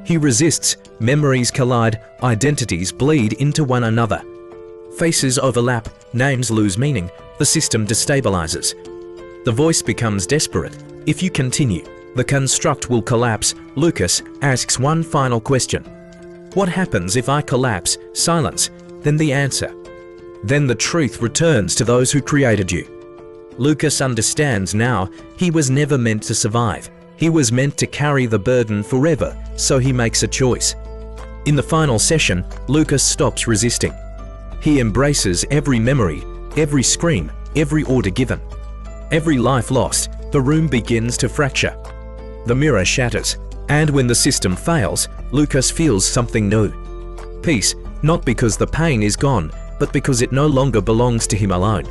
He resists, memories collide, identities bleed into one another. Faces overlap, names lose meaning, the system destabilizes. The voice becomes desperate. If you continue, the construct will collapse. Lucas asks one final question. What happens if I collapse? Silence. Then the answer. Then the truth returns to those who created you. Lucas understands now he was never meant to survive. He was meant to carry the burden forever, so he makes a choice. In the final session, Lucas stops resisting. He embraces every memory, every scream, every order given. Every life lost, the room begins to fracture. The mirror shatters, and when the system fails, Lucas feels something new. Peace, not because the pain is gone, but because it no longer belongs to him alone.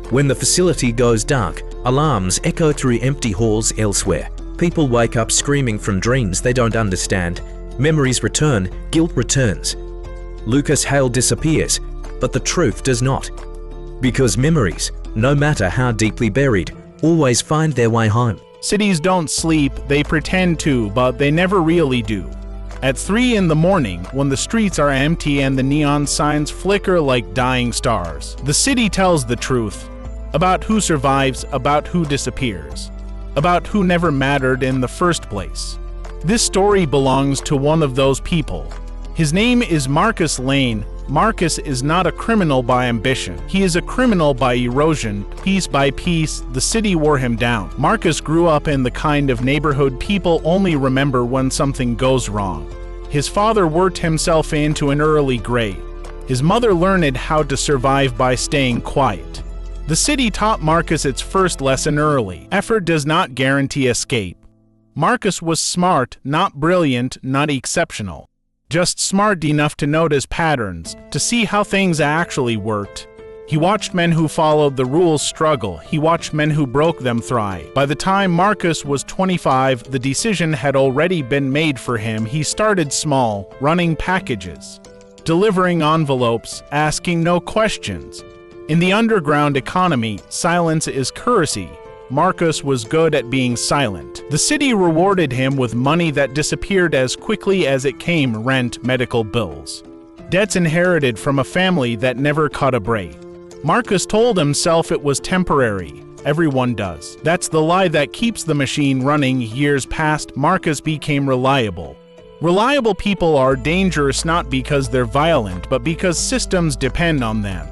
When the facility goes dark, alarms echo through empty halls elsewhere. People wake up screaming from dreams they don't understand. Memories return, guilt returns. Lucas Hale disappears, but the truth does not. Because memories, no matter how deeply buried, always find their way home. Cities don't sleep, they pretend to, but they never really do. At 3 in the morning, when the streets are empty and the neon signs flicker like dying stars, the city tells the truth about who survives, about who disappears, about who never mattered in the first place. This story belongs to one of those people. His name is Marcus Lane. Marcus is not a criminal by ambition. He is a criminal by erosion. Piece by piece, the city wore him down. Marcus grew up in the kind of neighborhood people only remember when something goes wrong. His father worked himself into an early grave. His mother learned how to survive by staying quiet. The city taught Marcus its first lesson early. Effort does not guarantee escape. Marcus was smart, not brilliant, not exceptional. Just smart enough to notice patterns, to see how things actually worked. He watched men who followed the rules struggle. He watched men who broke them thrive. By the time Marcus was 25, the decision had already been made for him. He started small, running packages, delivering envelopes, asking no questions. In the underground economy, silence is currency. Marcus was good at being silent. The city rewarded him with money that disappeared as quickly as it came: rent, medical bills, debts inherited from a family that never caught a break. Marcus told himself it was temporary. Everyone does. That's the lie that keeps the machine running. Years passed. Marcus became reliable. Reliable people are dangerous not because they're violent, but because systems depend on them.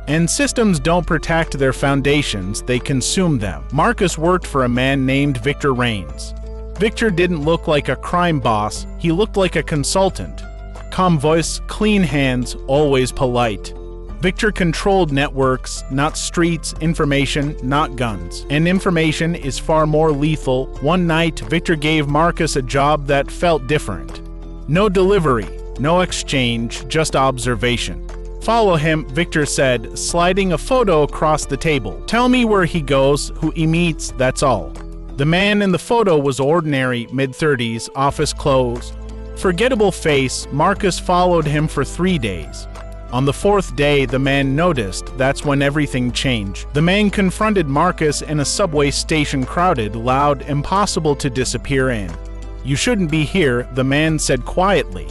And systems don't protect their foundations, they consume them. Marcus worked for a man named Victor Rains. Victor didn't look like a crime boss, he looked like a consultant. Calm voice, clean hands, always polite. Victor controlled networks, not streets, information, not guns. And information is far more lethal. One night, Victor gave Marcus a job that felt different. No delivery, no exchange, just observation. Follow him, Victor said, sliding a photo across the table. Tell me where he goes, who he meets, that's all. The man in the photo was ordinary, mid-30s, office clothes. Forgettable face, Marcus followed him for 3 days. On the 4th day, the man noticed. That's when everything changed. The man confronted Marcus in a subway station, crowded, loud, impossible to disappear in. You shouldn't be here, the man said quietly.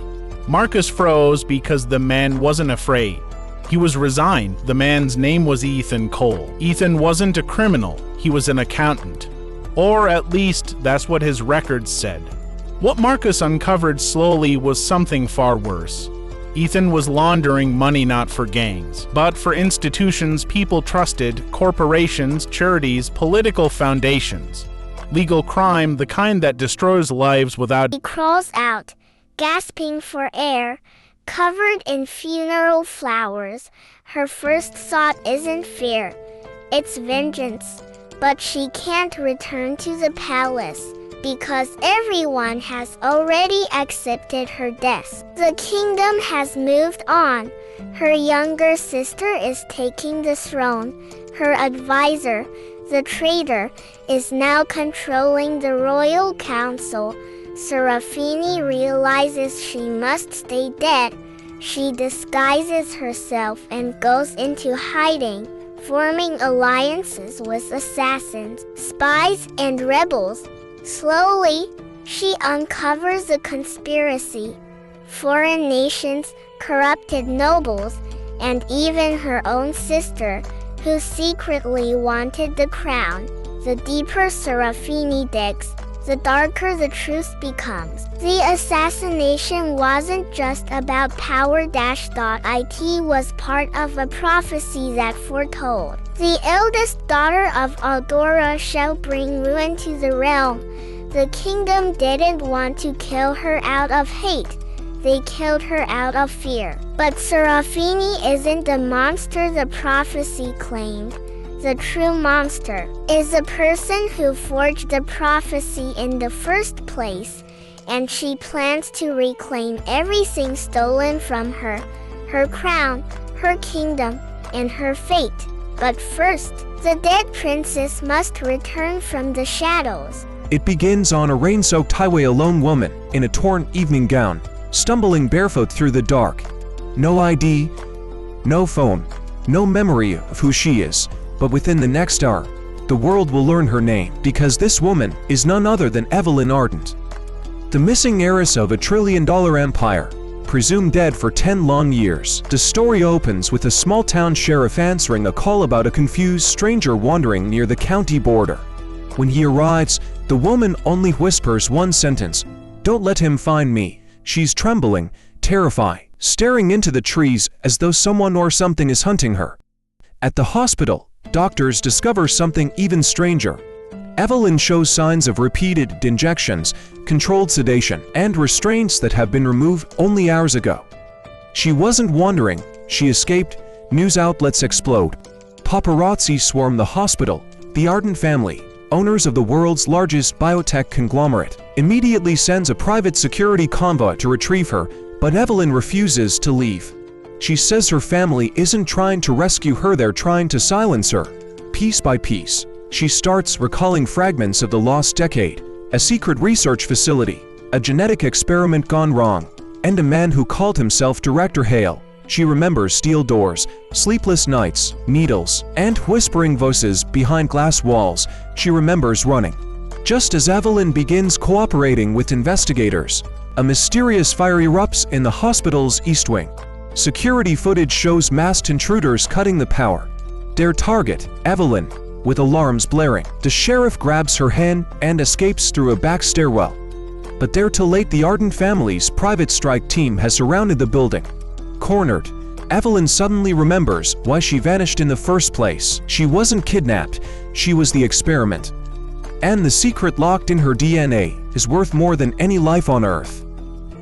Marcus froze because the man wasn't afraid. He was resigned. The man's name was Ethan Cole. Ethan wasn't a criminal, he was an accountant. Or at least, that's what his records said. What Marcus uncovered slowly was something far worse. Ethan was laundering money not for gangs, but for institutions people trusted, corporations, charities, political foundations. Legal crime, the kind that destroys lives without... He crawls out, gasping for air, covered in funeral flowers. Her first thought isn't fear, it's vengeance. But she can't return to the palace, because everyone has already accepted her death. The kingdom has moved on. Her younger sister is taking the throne. Her advisor, the traitor, is now controlling the royal council. Serafini realizes she must stay dead. She disguises herself and goes into hiding, forming alliances with assassins, spies, and rebels. Slowly, she uncovers a conspiracy. Foreign nations, corrupted nobles, and even her own sister, who secretly wanted the crown. The deeper Serafini digs, the darker the truth becomes. The assassination wasn't just about power. It was part of a prophecy that foretold the eldest daughter of Aldora shall bring ruin to the realm. The kingdom didn't want to kill her out of hate. They killed her out of fear. But Serafini isn't the monster the prophecy claimed. the true monster, is the person who forged the prophecy in the first place, and she plans to reclaim everything stolen from her, her crown, her kingdom, and her fate. But first, the dead princess must return from the shadows. It begins on a rain-soaked highway. A lone woman, in a torn evening gown, stumbling barefoot through the dark. No ID, no phone, no memory of who she is, but within the next hour, the world will learn her name, because this woman is none other than Evelyn Ardent, the missing heiress of $1 trillion empire, presumed dead for 10 long years. The story opens with a small-town sheriff answering a call about a confused stranger wandering near the county border. When he arrives, the woman only whispers one sentence, "Don't let him find me." She's trembling, terrified, staring into the trees as though someone or something is hunting her. At the hospital, doctors discover something even stranger. Evelyn shows signs of repeated injections, controlled sedation, and restraints that have been removed only hours ago. She wasn't wandering, she escaped. News outlets explode. Paparazzi swarm the hospital. The Ardent family, owners of the world's largest biotech conglomerate, immediately sends a private security convoy to retrieve her, but Evelyn refuses to leave. She says her family isn't trying to rescue her, they're trying to silence her. Piece by piece, she starts recalling fragments of the lost decade, a secret research facility, a genetic experiment gone wrong, and a man who called himself Director Hale. She remembers steel doors, sleepless nights, needles, and whispering voices behind glass walls. She remembers running. Just as Evelyn begins cooperating with investigators, a mysterious fire erupts in the hospital's east wing. Security footage shows masked intruders cutting the power. Their target, Evelyn, with alarms blaring. The sheriff grabs her hand and escapes through a back stairwell. But they're too late. The Ardent family's private strike team has surrounded the building. Cornered, Evelyn suddenly remembers why she vanished in the first place. She wasn't kidnapped, she was the experiment. And the secret locked in her DNA is worth more than any life on Earth.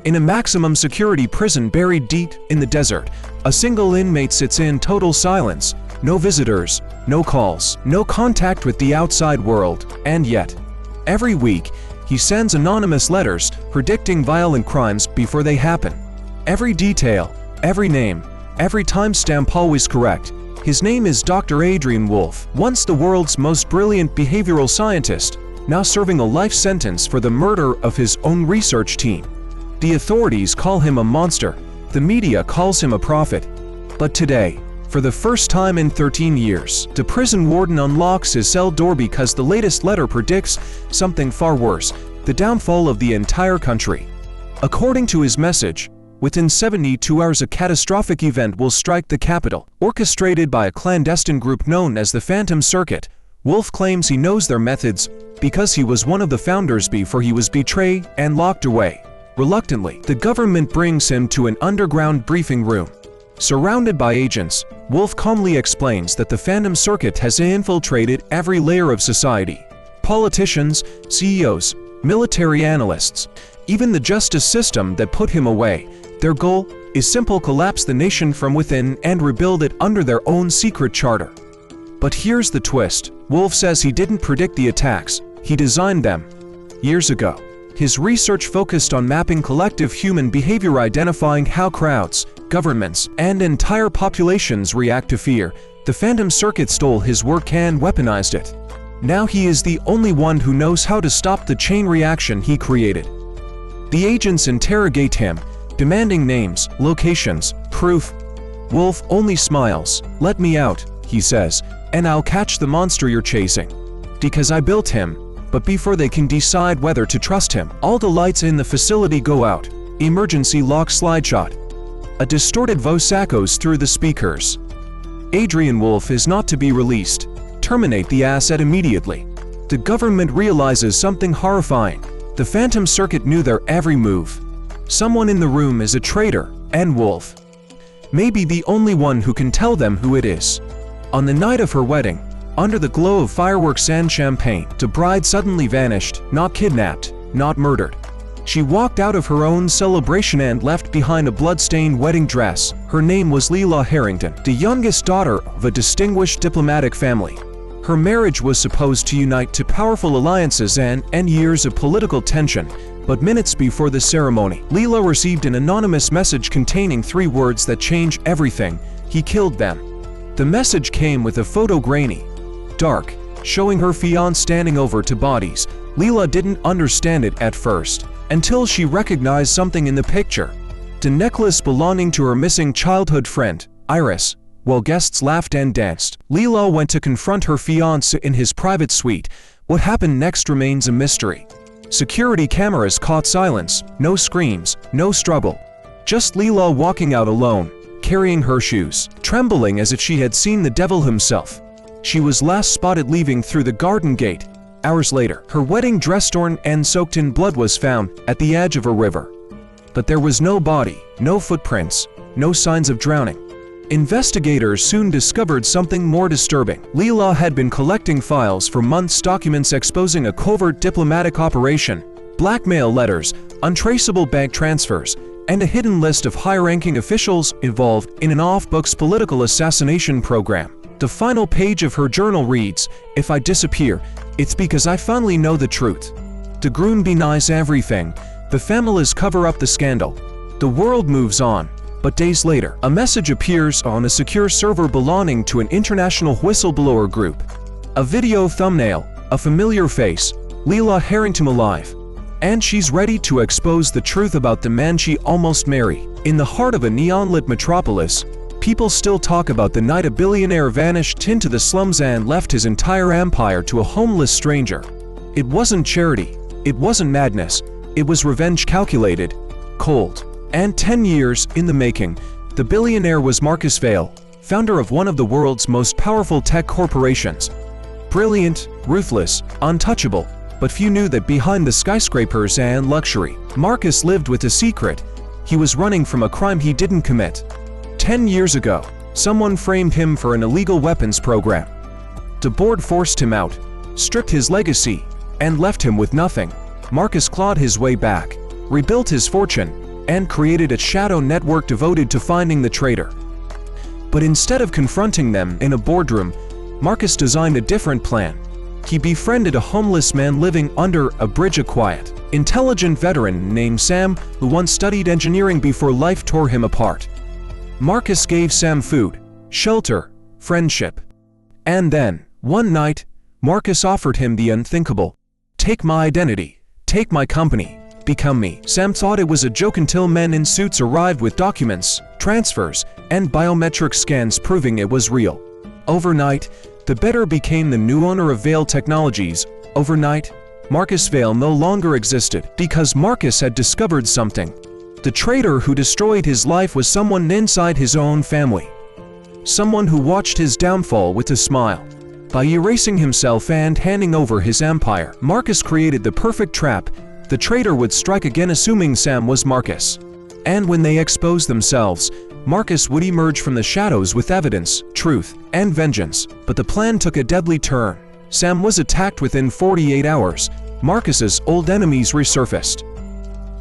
In a maximum security prison buried deep in the desert, a single inmate sits in total silence. No visitors, no calls, no contact with the outside world, and yet, every week, he sends anonymous letters predicting violent crimes before they happen. Every detail, every name, every timestamp always correct. His name is Dr. Adrian Wolfe, once the world's most brilliant behavioral scientist, now serving a life sentence for the murder of his own research team. The authorities call him a monster, the media calls him a prophet. But today, for the first time in 13 years, the prison warden unlocks his cell door because the latest letter predicts something far worse, the downfall of the entire country. According to his message, within 72 hours a catastrophic event will strike the capital, orchestrated by a clandestine group known as the Phantom Circuit. Wolfe claims he knows their methods because he was one of the founders before he was betrayed and locked away. Reluctantly, the government brings him to an underground briefing room. Surrounded by agents, Wolfe calmly explains that the Phantom Circuit has infiltrated every layer of society. Politicians, CEOs, military analysts, even the justice system that put him away. Their goal is simple: collapse the nation from within and rebuild it under their own secret charter. But here's the twist. Wolfe says he didn't predict the attacks, he designed them. Years ago, his research focused on mapping collective human behavior, identifying how crowds, governments, and entire populations react to fear. The Phantom Circuit stole his work and weaponized it. Now he is the only one who knows how to stop the chain reaction he created. The agents interrogate him, demanding names, locations, proof. Wolfe only smiles. "Let me out," he says, "and I'll catch the monster you're chasing. Because I built him." But before they can decide whether to trust him, all the lights in the facility go out. Emergency lock slideshot. A distorted voice echoes through the speakers. Adrian Wolfe is not to be released. Terminate the asset immediately. The government realizes something horrifying. The Phantom Circuit knew their every move. Someone in the room is a traitor, and Wolfe may be the only one who can tell them who it is. On the night of her wedding, under the glow of fireworks and champagne, the bride suddenly vanished, not kidnapped, not murdered. She walked out of her own celebration and left behind a blood-stained wedding dress. Her name was Leila Harrington, the youngest daughter of a distinguished diplomatic family. Her marriage was supposed to unite to powerful alliances and end years of political tension, but minutes before the ceremony, Leela received an anonymous message containing 3 words that change everything: he killed them. The message came with a photo grainy, dark, showing her fiancé standing over 2 bodies. Leela didn't understand it at first, until she recognized something in the picture. The necklace belonging to her missing childhood friend, Iris. While guests laughed and danced, Leela went to confront her fiancé in his private suite. What happened next remains a mystery. Security cameras caught silence, no screams, no struggle. Just Leela walking out alone, carrying her shoes, trembling as if she had seen the devil himself. She was last spotted leaving through the garden gate. Hours later, her wedding dress torn and soaked in blood was found at the edge of a river. But there was no body, no footprints, no signs of drowning. Investigators soon discovered something more disturbing. Leela had been collecting files for months, documents exposing a covert diplomatic operation, blackmail letters, untraceable bank transfers, and a hidden list of high-ranking officials involved in an off-books political assassination program. The final page of her journal reads, "If I disappear, it's because I finally know the truth. The groom denies everything. The families cover up the scandal. The world moves on." But days later, a message appears on a secure server belonging to an international whistleblower group. A video thumbnail, a familiar face, Leela Harrington alive. And she's ready to expose the truth about the man she almost married. In the heart of a neon-lit metropolis, people still talk about the night a billionaire vanished into the slums and left his entire empire to a homeless stranger. It wasn't charity, it wasn't madness, it was revenge calculated, cold. And 10 years in the making, the billionaire was Marcus Vail, founder of one of the world's most powerful tech corporations. Brilliant, ruthless, untouchable, but few knew that behind the skyscrapers and luxury, Marcus lived with a secret. He was running from a crime he didn't commit. 10 years ago, someone framed him for an illegal weapons program. The board forced him out, stripped his legacy, and left him with nothing. Marcus clawed his way back, rebuilt his fortune, and created a shadow network devoted to finding the traitor. But instead of confronting them in a boardroom, Marcus designed a different plan. He befriended a homeless man living under a bridge, a quiet, intelligent veteran named Sam who once studied engineering before life tore him apart. Marcus gave Sam food, shelter, friendship. And then, one night, Marcus offered him the unthinkable. "Take my identity, take my company. Become me." Sam thought it was a joke until men in suits arrived with documents, transfers, and biometric scans proving it was real. Overnight, the bidder became the new owner of Vail Technologies. Overnight, Marcus Vail no longer existed because Marcus had discovered something. The traitor who destroyed his life was someone inside his own family. Someone who watched his downfall with a smile. By erasing himself and handing over his empire, Marcus created the perfect trap. The traitor would strike again assuming Sam was Marcus. And when they exposed themselves, Marcus would emerge from the shadows with evidence, truth, and vengeance. But the plan took a deadly turn. Sam was attacked within 48 hours. Marcus's old enemies resurfaced.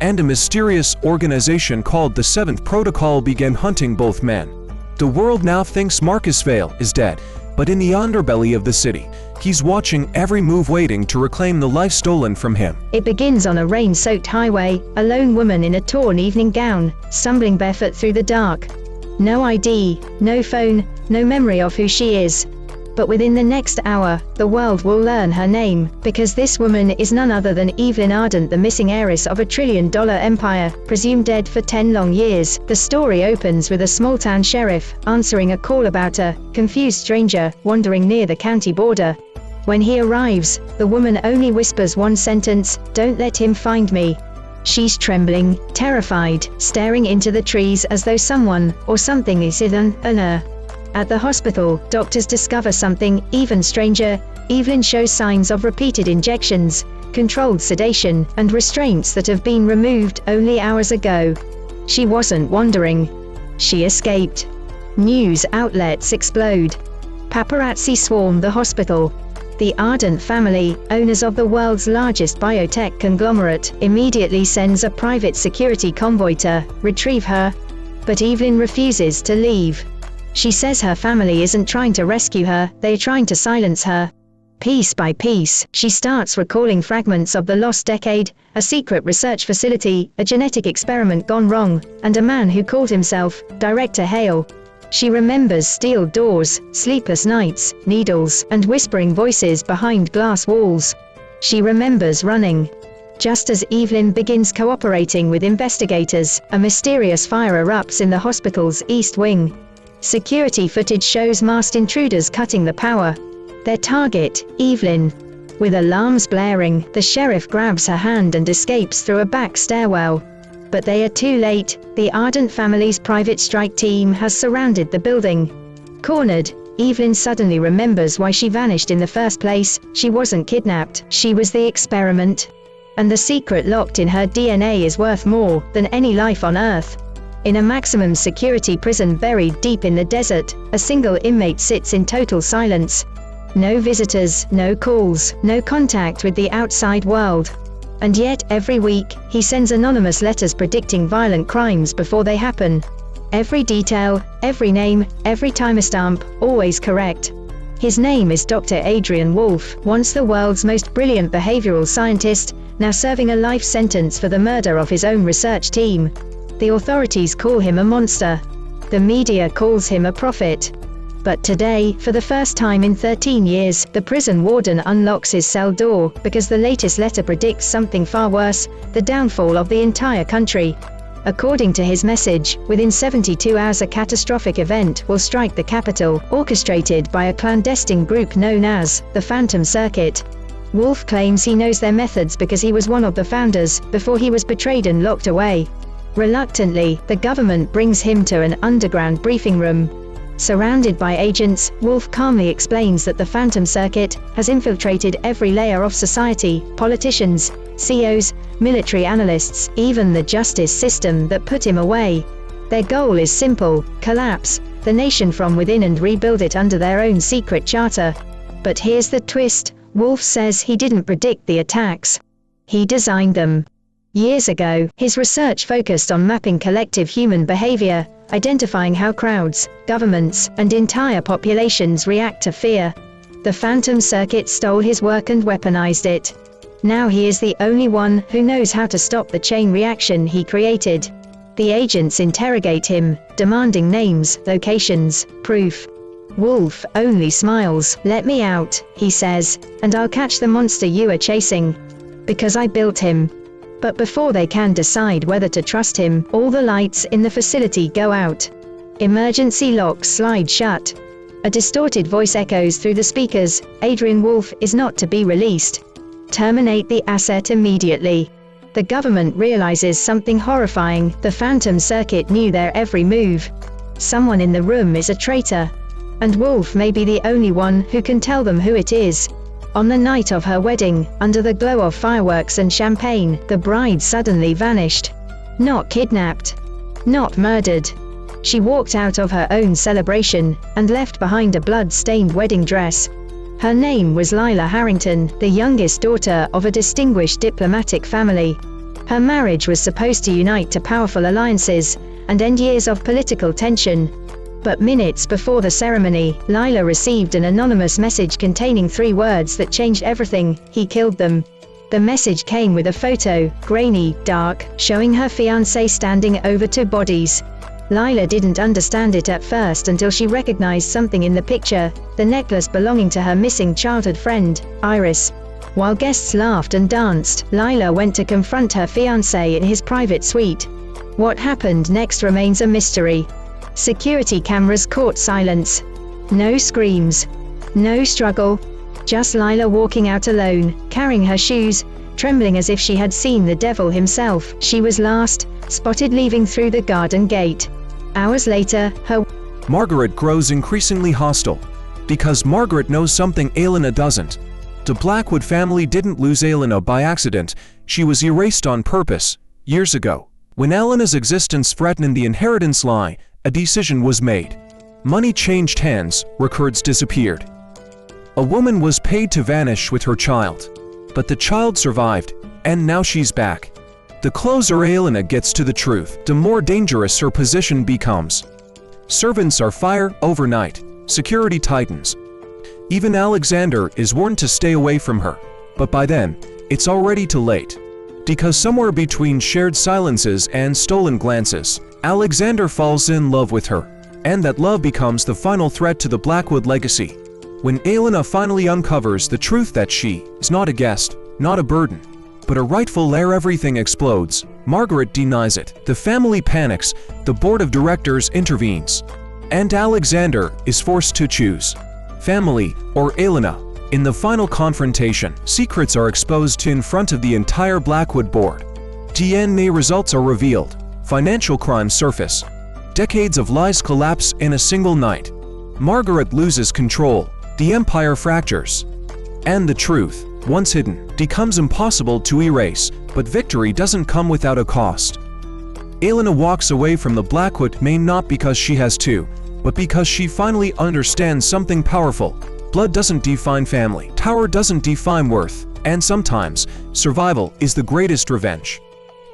And a mysterious organization called the Seventh Protocol began hunting both men. The world now thinks Marcus Vail is dead, but in the underbelly of the city, he's watching every move, waiting to reclaim the life stolen from him. It begins on a rain-soaked highway, a lone woman in a torn evening gown, stumbling barefoot through the dark. No ID, no phone, no memory of who she is. But within the next hour, the world will learn her name, because this woman is none other than Evelyn Ardent, the missing heiress of $1 trillion empire, presumed dead for 10 long years. The story opens with a small-town sheriff answering a call about a confused stranger wandering near the county border. When he arrives, the woman only whispers one sentence, "Don't let him find me." She's trembling, terrified, staring into the trees as though someone or something is hidden on her. At the hospital, doctors discover something even stranger. Evelyn shows signs of repeated injections, controlled sedation, and restraints that have been removed only hours ago. She wasn't wandering. She escaped. News outlets explode. Paparazzi swarm the hospital. The Ardent family, owners of the world's largest biotech conglomerate, immediately sends a private security convoy to retrieve her. But Evelyn refuses to leave. She says her family isn't trying to rescue her, they're trying to silence her. Piece by piece, she starts recalling fragments of the lost decade, a secret research facility, a genetic experiment gone wrong, and a man who called himself Director Hale. She remembers steel doors, sleepless nights, needles, and whispering voices behind glass walls. She remembers running. Just as Evelyn begins cooperating with investigators, a mysterious fire erupts in the hospital's east wing. Security footage shows masked intruders cutting the power. Their target, Evelyn. With alarms blaring, the sheriff grabs her hand and escapes through a back stairwell. But they are too late. The Ardent family's private strike team has surrounded the building. Cornered, Evelyn suddenly remembers why she vanished in the first place. She wasn't kidnapped, she was the experiment. And the secret locked in her DNA is worth more than any life on Earth. In a maximum security prison buried deep in the desert, a single inmate sits in total silence. No visitors, no calls, no contact with the outside world. And yet, every week, he sends anonymous letters predicting violent crimes before they happen. Every detail, every name, every timestamp, always correct. His name is Dr. Adrian Wolfe, once the world's most brilliant behavioral scientist, now serving a life sentence for the murder of his own research team. The authorities call him a monster. The media calls him a prophet. But today, for the first time in 13 years, the prison warden unlocks his cell door, because the latest letter predicts something far worse, the downfall of the entire country. According to his message, within 72 hours a catastrophic event will strike the capital, orchestrated by a clandestine group known as the Phantom Circuit. Wolfe claims he knows their methods because he was one of the founders, before he was betrayed and locked away. Reluctantly, the government brings him to an underground briefing room. Surrounded by agents, Wolfe calmly explains that the Phantom Circuit has infiltrated every layer of society, politicians, CEOs, military analysts, even the justice system that put him away. Their goal is simple: collapse the nation from within and rebuild it under their own secret charter. But here's the twist: Wolfe says he didn't predict the attacks. He designed them. Years ago, his research focused on mapping collective human behavior, identifying how crowds, governments, and entire populations react to fear. The Phantom Circuit stole his work and weaponized it. Now he is the only one who knows how to stop the chain reaction he created. The agents interrogate him, demanding names, locations, proof. Wolfe only smiles. "Let me out," he says, "and I'll catch the monster you are chasing. Because I built him." But before they can decide whether to trust him, all the lights in the facility go out. Emergency locks slide shut. A distorted voice echoes through the speakers: Adrian Wolfe is not to be released. Terminate the asset immediately. The government realizes something horrifying: the Phantom Circuit knew their every move. Someone in the room is a traitor. And Wolfe may be the only one who can tell them who it is. On the night of her wedding, under the glow of fireworks and champagne, the bride suddenly vanished. Not kidnapped. Not murdered. She walked out of her own celebration, and left behind a blood-stained wedding dress. Her name was Lila Harrington, the youngest daughter of a distinguished diplomatic family. Her marriage was supposed to unite to powerful alliances, and end years of political tension. But minutes before the ceremony, Lila received an anonymous message containing 3 words that changed everything: he killed them. The message came with a photo, grainy, dark, showing her fiancé standing over 2 bodies. Lila didn't understand it at first until she recognized something in the picture: the necklace belonging to her missing childhood friend, Iris. While guests laughed and danced, Lila went to confront her fiancé in his private suite. What happened next remains a mystery. Security cameras caught silence. No screams. No struggle. Just Lila walking out alone, carrying her shoes, trembling as if she had seen the devil himself. She was last, spotted leaving through the garden gate. Hours later, her Margaret grows increasingly hostile. Because Margaret knows something Elena doesn't. The Blackwood family didn't lose Elena by accident. She was erased on purpose, years ago. When Elena's existence threatened the inheritance line, a decision was made. Money changed hands, records disappeared. A woman was paid to vanish with her child. But the child survived, and now she's back. The closer Elena gets to the truth, the more dangerous her position becomes. Servants are fired overnight, security tightens. Even Alexander is warned to stay away from her, but by then, it's already too late. Because somewhere between shared silences and stolen glances, Alexander falls in love with her, and that love becomes the final threat to the Blackwood legacy. When Elena finally uncovers the truth that she is not a guest, not a burden, but a rightful heir, everything explodes. Margaret denies it. The family panics, the board of directors intervenes, and Alexander is forced to choose family or Elena. In the final confrontation, secrets are exposed in front of the entire Blackwood board. DNA results are revealed. Financial crimes surface. Decades of lies collapse in a single night. Margaret loses control. The empire fractures. And the truth, once hidden, becomes impossible to erase, but victory doesn't come without a cost. Elena walks away from the Blackwood Main not because she has to, but because she finally understands something powerful. Blood doesn't define family, power doesn't define worth, and sometimes, survival is the greatest revenge.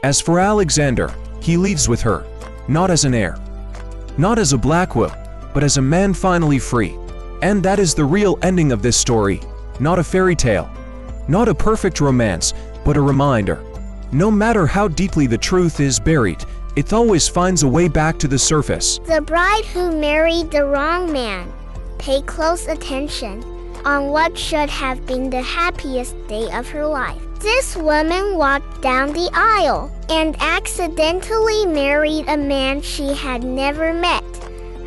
As for Alexander, he leaves with her, not as an heir, not as a Blackwood, but as a man finally free. And that is the real ending of this story, not a fairy tale, not a perfect romance, but a reminder. No matter how deeply the truth is buried, it always finds a way back to the surface. The bride who married the wrong man. Pay close attention on what should have been the happiest day of her life. This woman walked down the aisle and accidentally married a man she had never met.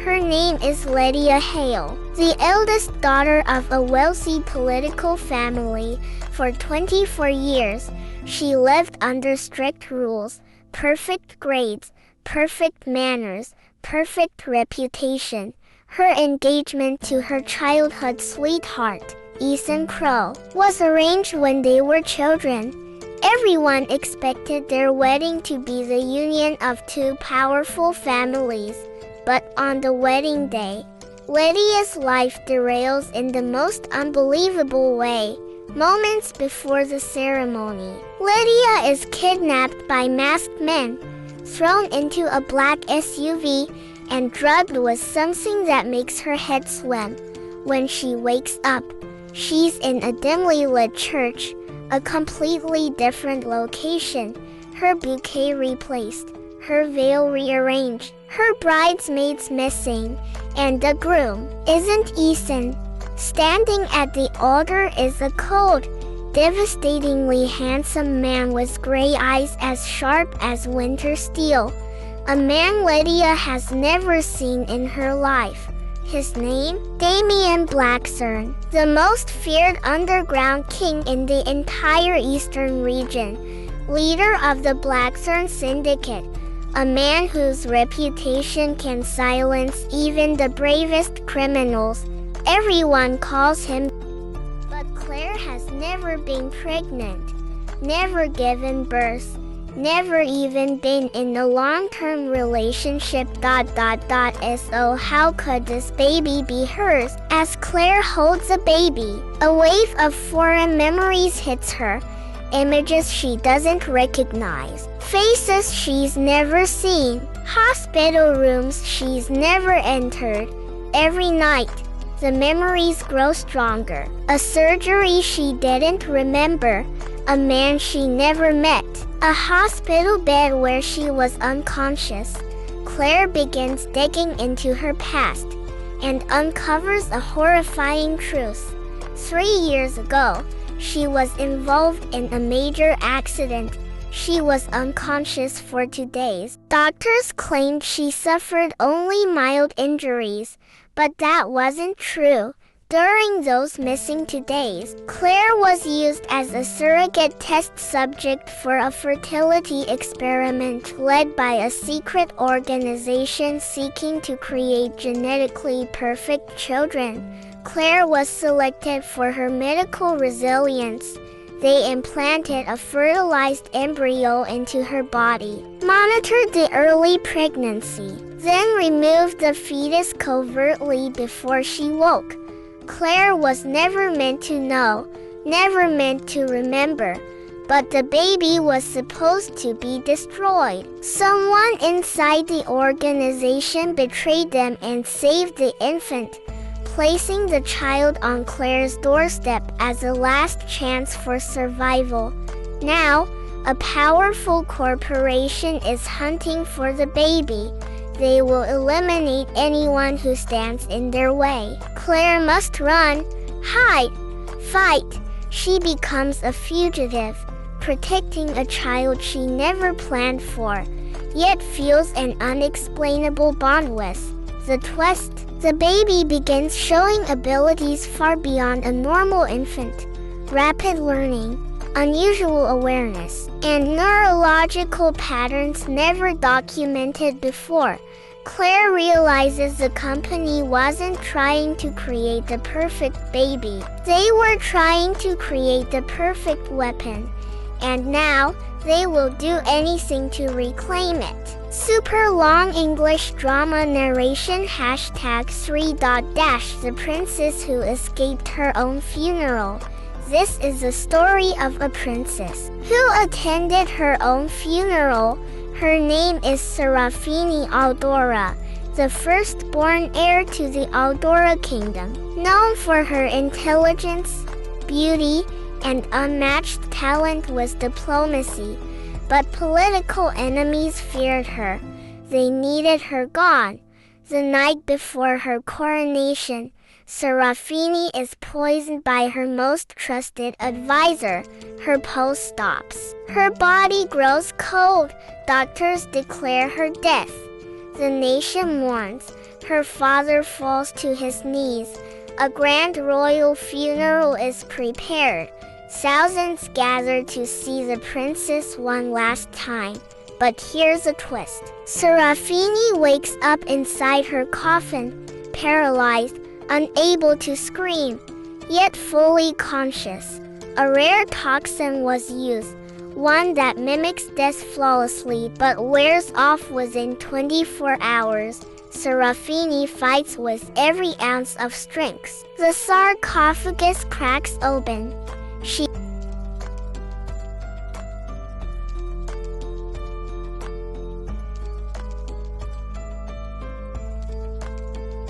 Her name is Lydia Hale, the eldest daughter of a wealthy political family. For 24 years, she lived under strict rules, perfect grades, perfect manners, perfect reputation. Her engagement to her childhood sweetheart, Ethan Crowe, was arranged when they were children. Everyone expected their wedding to be the union of two powerful families. But on the wedding day, Lydia's life derails in the most unbelievable way. Moments before the ceremony, Lydia is kidnapped by masked men, thrown into a black SUV, and drugged with something that makes her head swim. When she wakes up, she's in a dimly lit church, a completely different location. Her bouquet replaced, her veil rearranged, her bridesmaids missing, and the groom isn't Ethan. Standing at the altar is a cold, devastatingly handsome man with gray eyes as sharp as winter steel. A man Lydia has never seen in her life. His name? Damien Blackthorne, the most feared underground king in the entire eastern region, leader of the Blackthorne Syndicate, a man whose reputation can silence even the bravest criminals. Everyone calls him. But Claire has never been pregnant, never given birth, never even been in a long-term relationship. So how could this baby be hers? As Claire holds a baby, a wave of foreign memories hits her. Images she doesn't recognize, faces she's never seen, hospital rooms she's never entered. Every night, the memories grow stronger. A surgery she didn't remember, a man she never met, a hospital bed where she was unconscious. Claire begins digging into her past and uncovers a horrifying truth. 3 years ago, she was involved in a major accident. She was unconscious for 2 days. Doctors claimed she suffered only mild injuries, but that wasn't true. During those missing 2 days, Claire was used as a surrogate test subject for a fertility experiment led by a secret organization seeking to create genetically perfect children. Claire was selected for her medical resilience. They implanted a fertilized embryo into her body, monitored the early pregnancy, then removed the fetus covertly before she woke. Claire was never meant to know, never meant to remember. But the baby was supposed to be destroyed. Someone inside the organization betrayed them and saved the infant, placing the child on Claire's doorstep as a last chance for survival. Now, a powerful corporation is hunting for the baby. They will eliminate anyone who stands in their way. Claire must run, hide, fight. She becomes a fugitive, protecting a child she never planned for, yet feels an unexplainable bond with. The twist: the baby begins showing abilities far beyond a normal infant. Rapid learning, unusual awareness, and neurological patterns never documented before. Claire realizes the company wasn't trying to create the perfect baby. They were trying to create the perfect weapon. And now, they will do anything to reclaim it. Super long English drama narration #3. The princess who escaped her own funeral. This is the story of a princess who attended her own funeral. Her name is Serafini Aldora, the firstborn heir to the Aldora kingdom, known for her intelligence, beauty, and unmatched talent with diplomacy. But political enemies feared her. They needed her gone. The night before her coronation, Serafini is poisoned by her most trusted advisor. Her pulse stops. Her body grows cold. Doctors declare her death. The nation mourns. Her father falls to his knees. A grand royal funeral is prepared. Thousands gather to see the princess one last time. But here's a twist. Serafini wakes up inside her coffin, paralyzed, unable to scream, yet fully conscious. A rare toxin was used, one that mimics death flawlessly but wears off within 24 hours. Serafini fights with every ounce of strength. The sarcophagus cracks open. She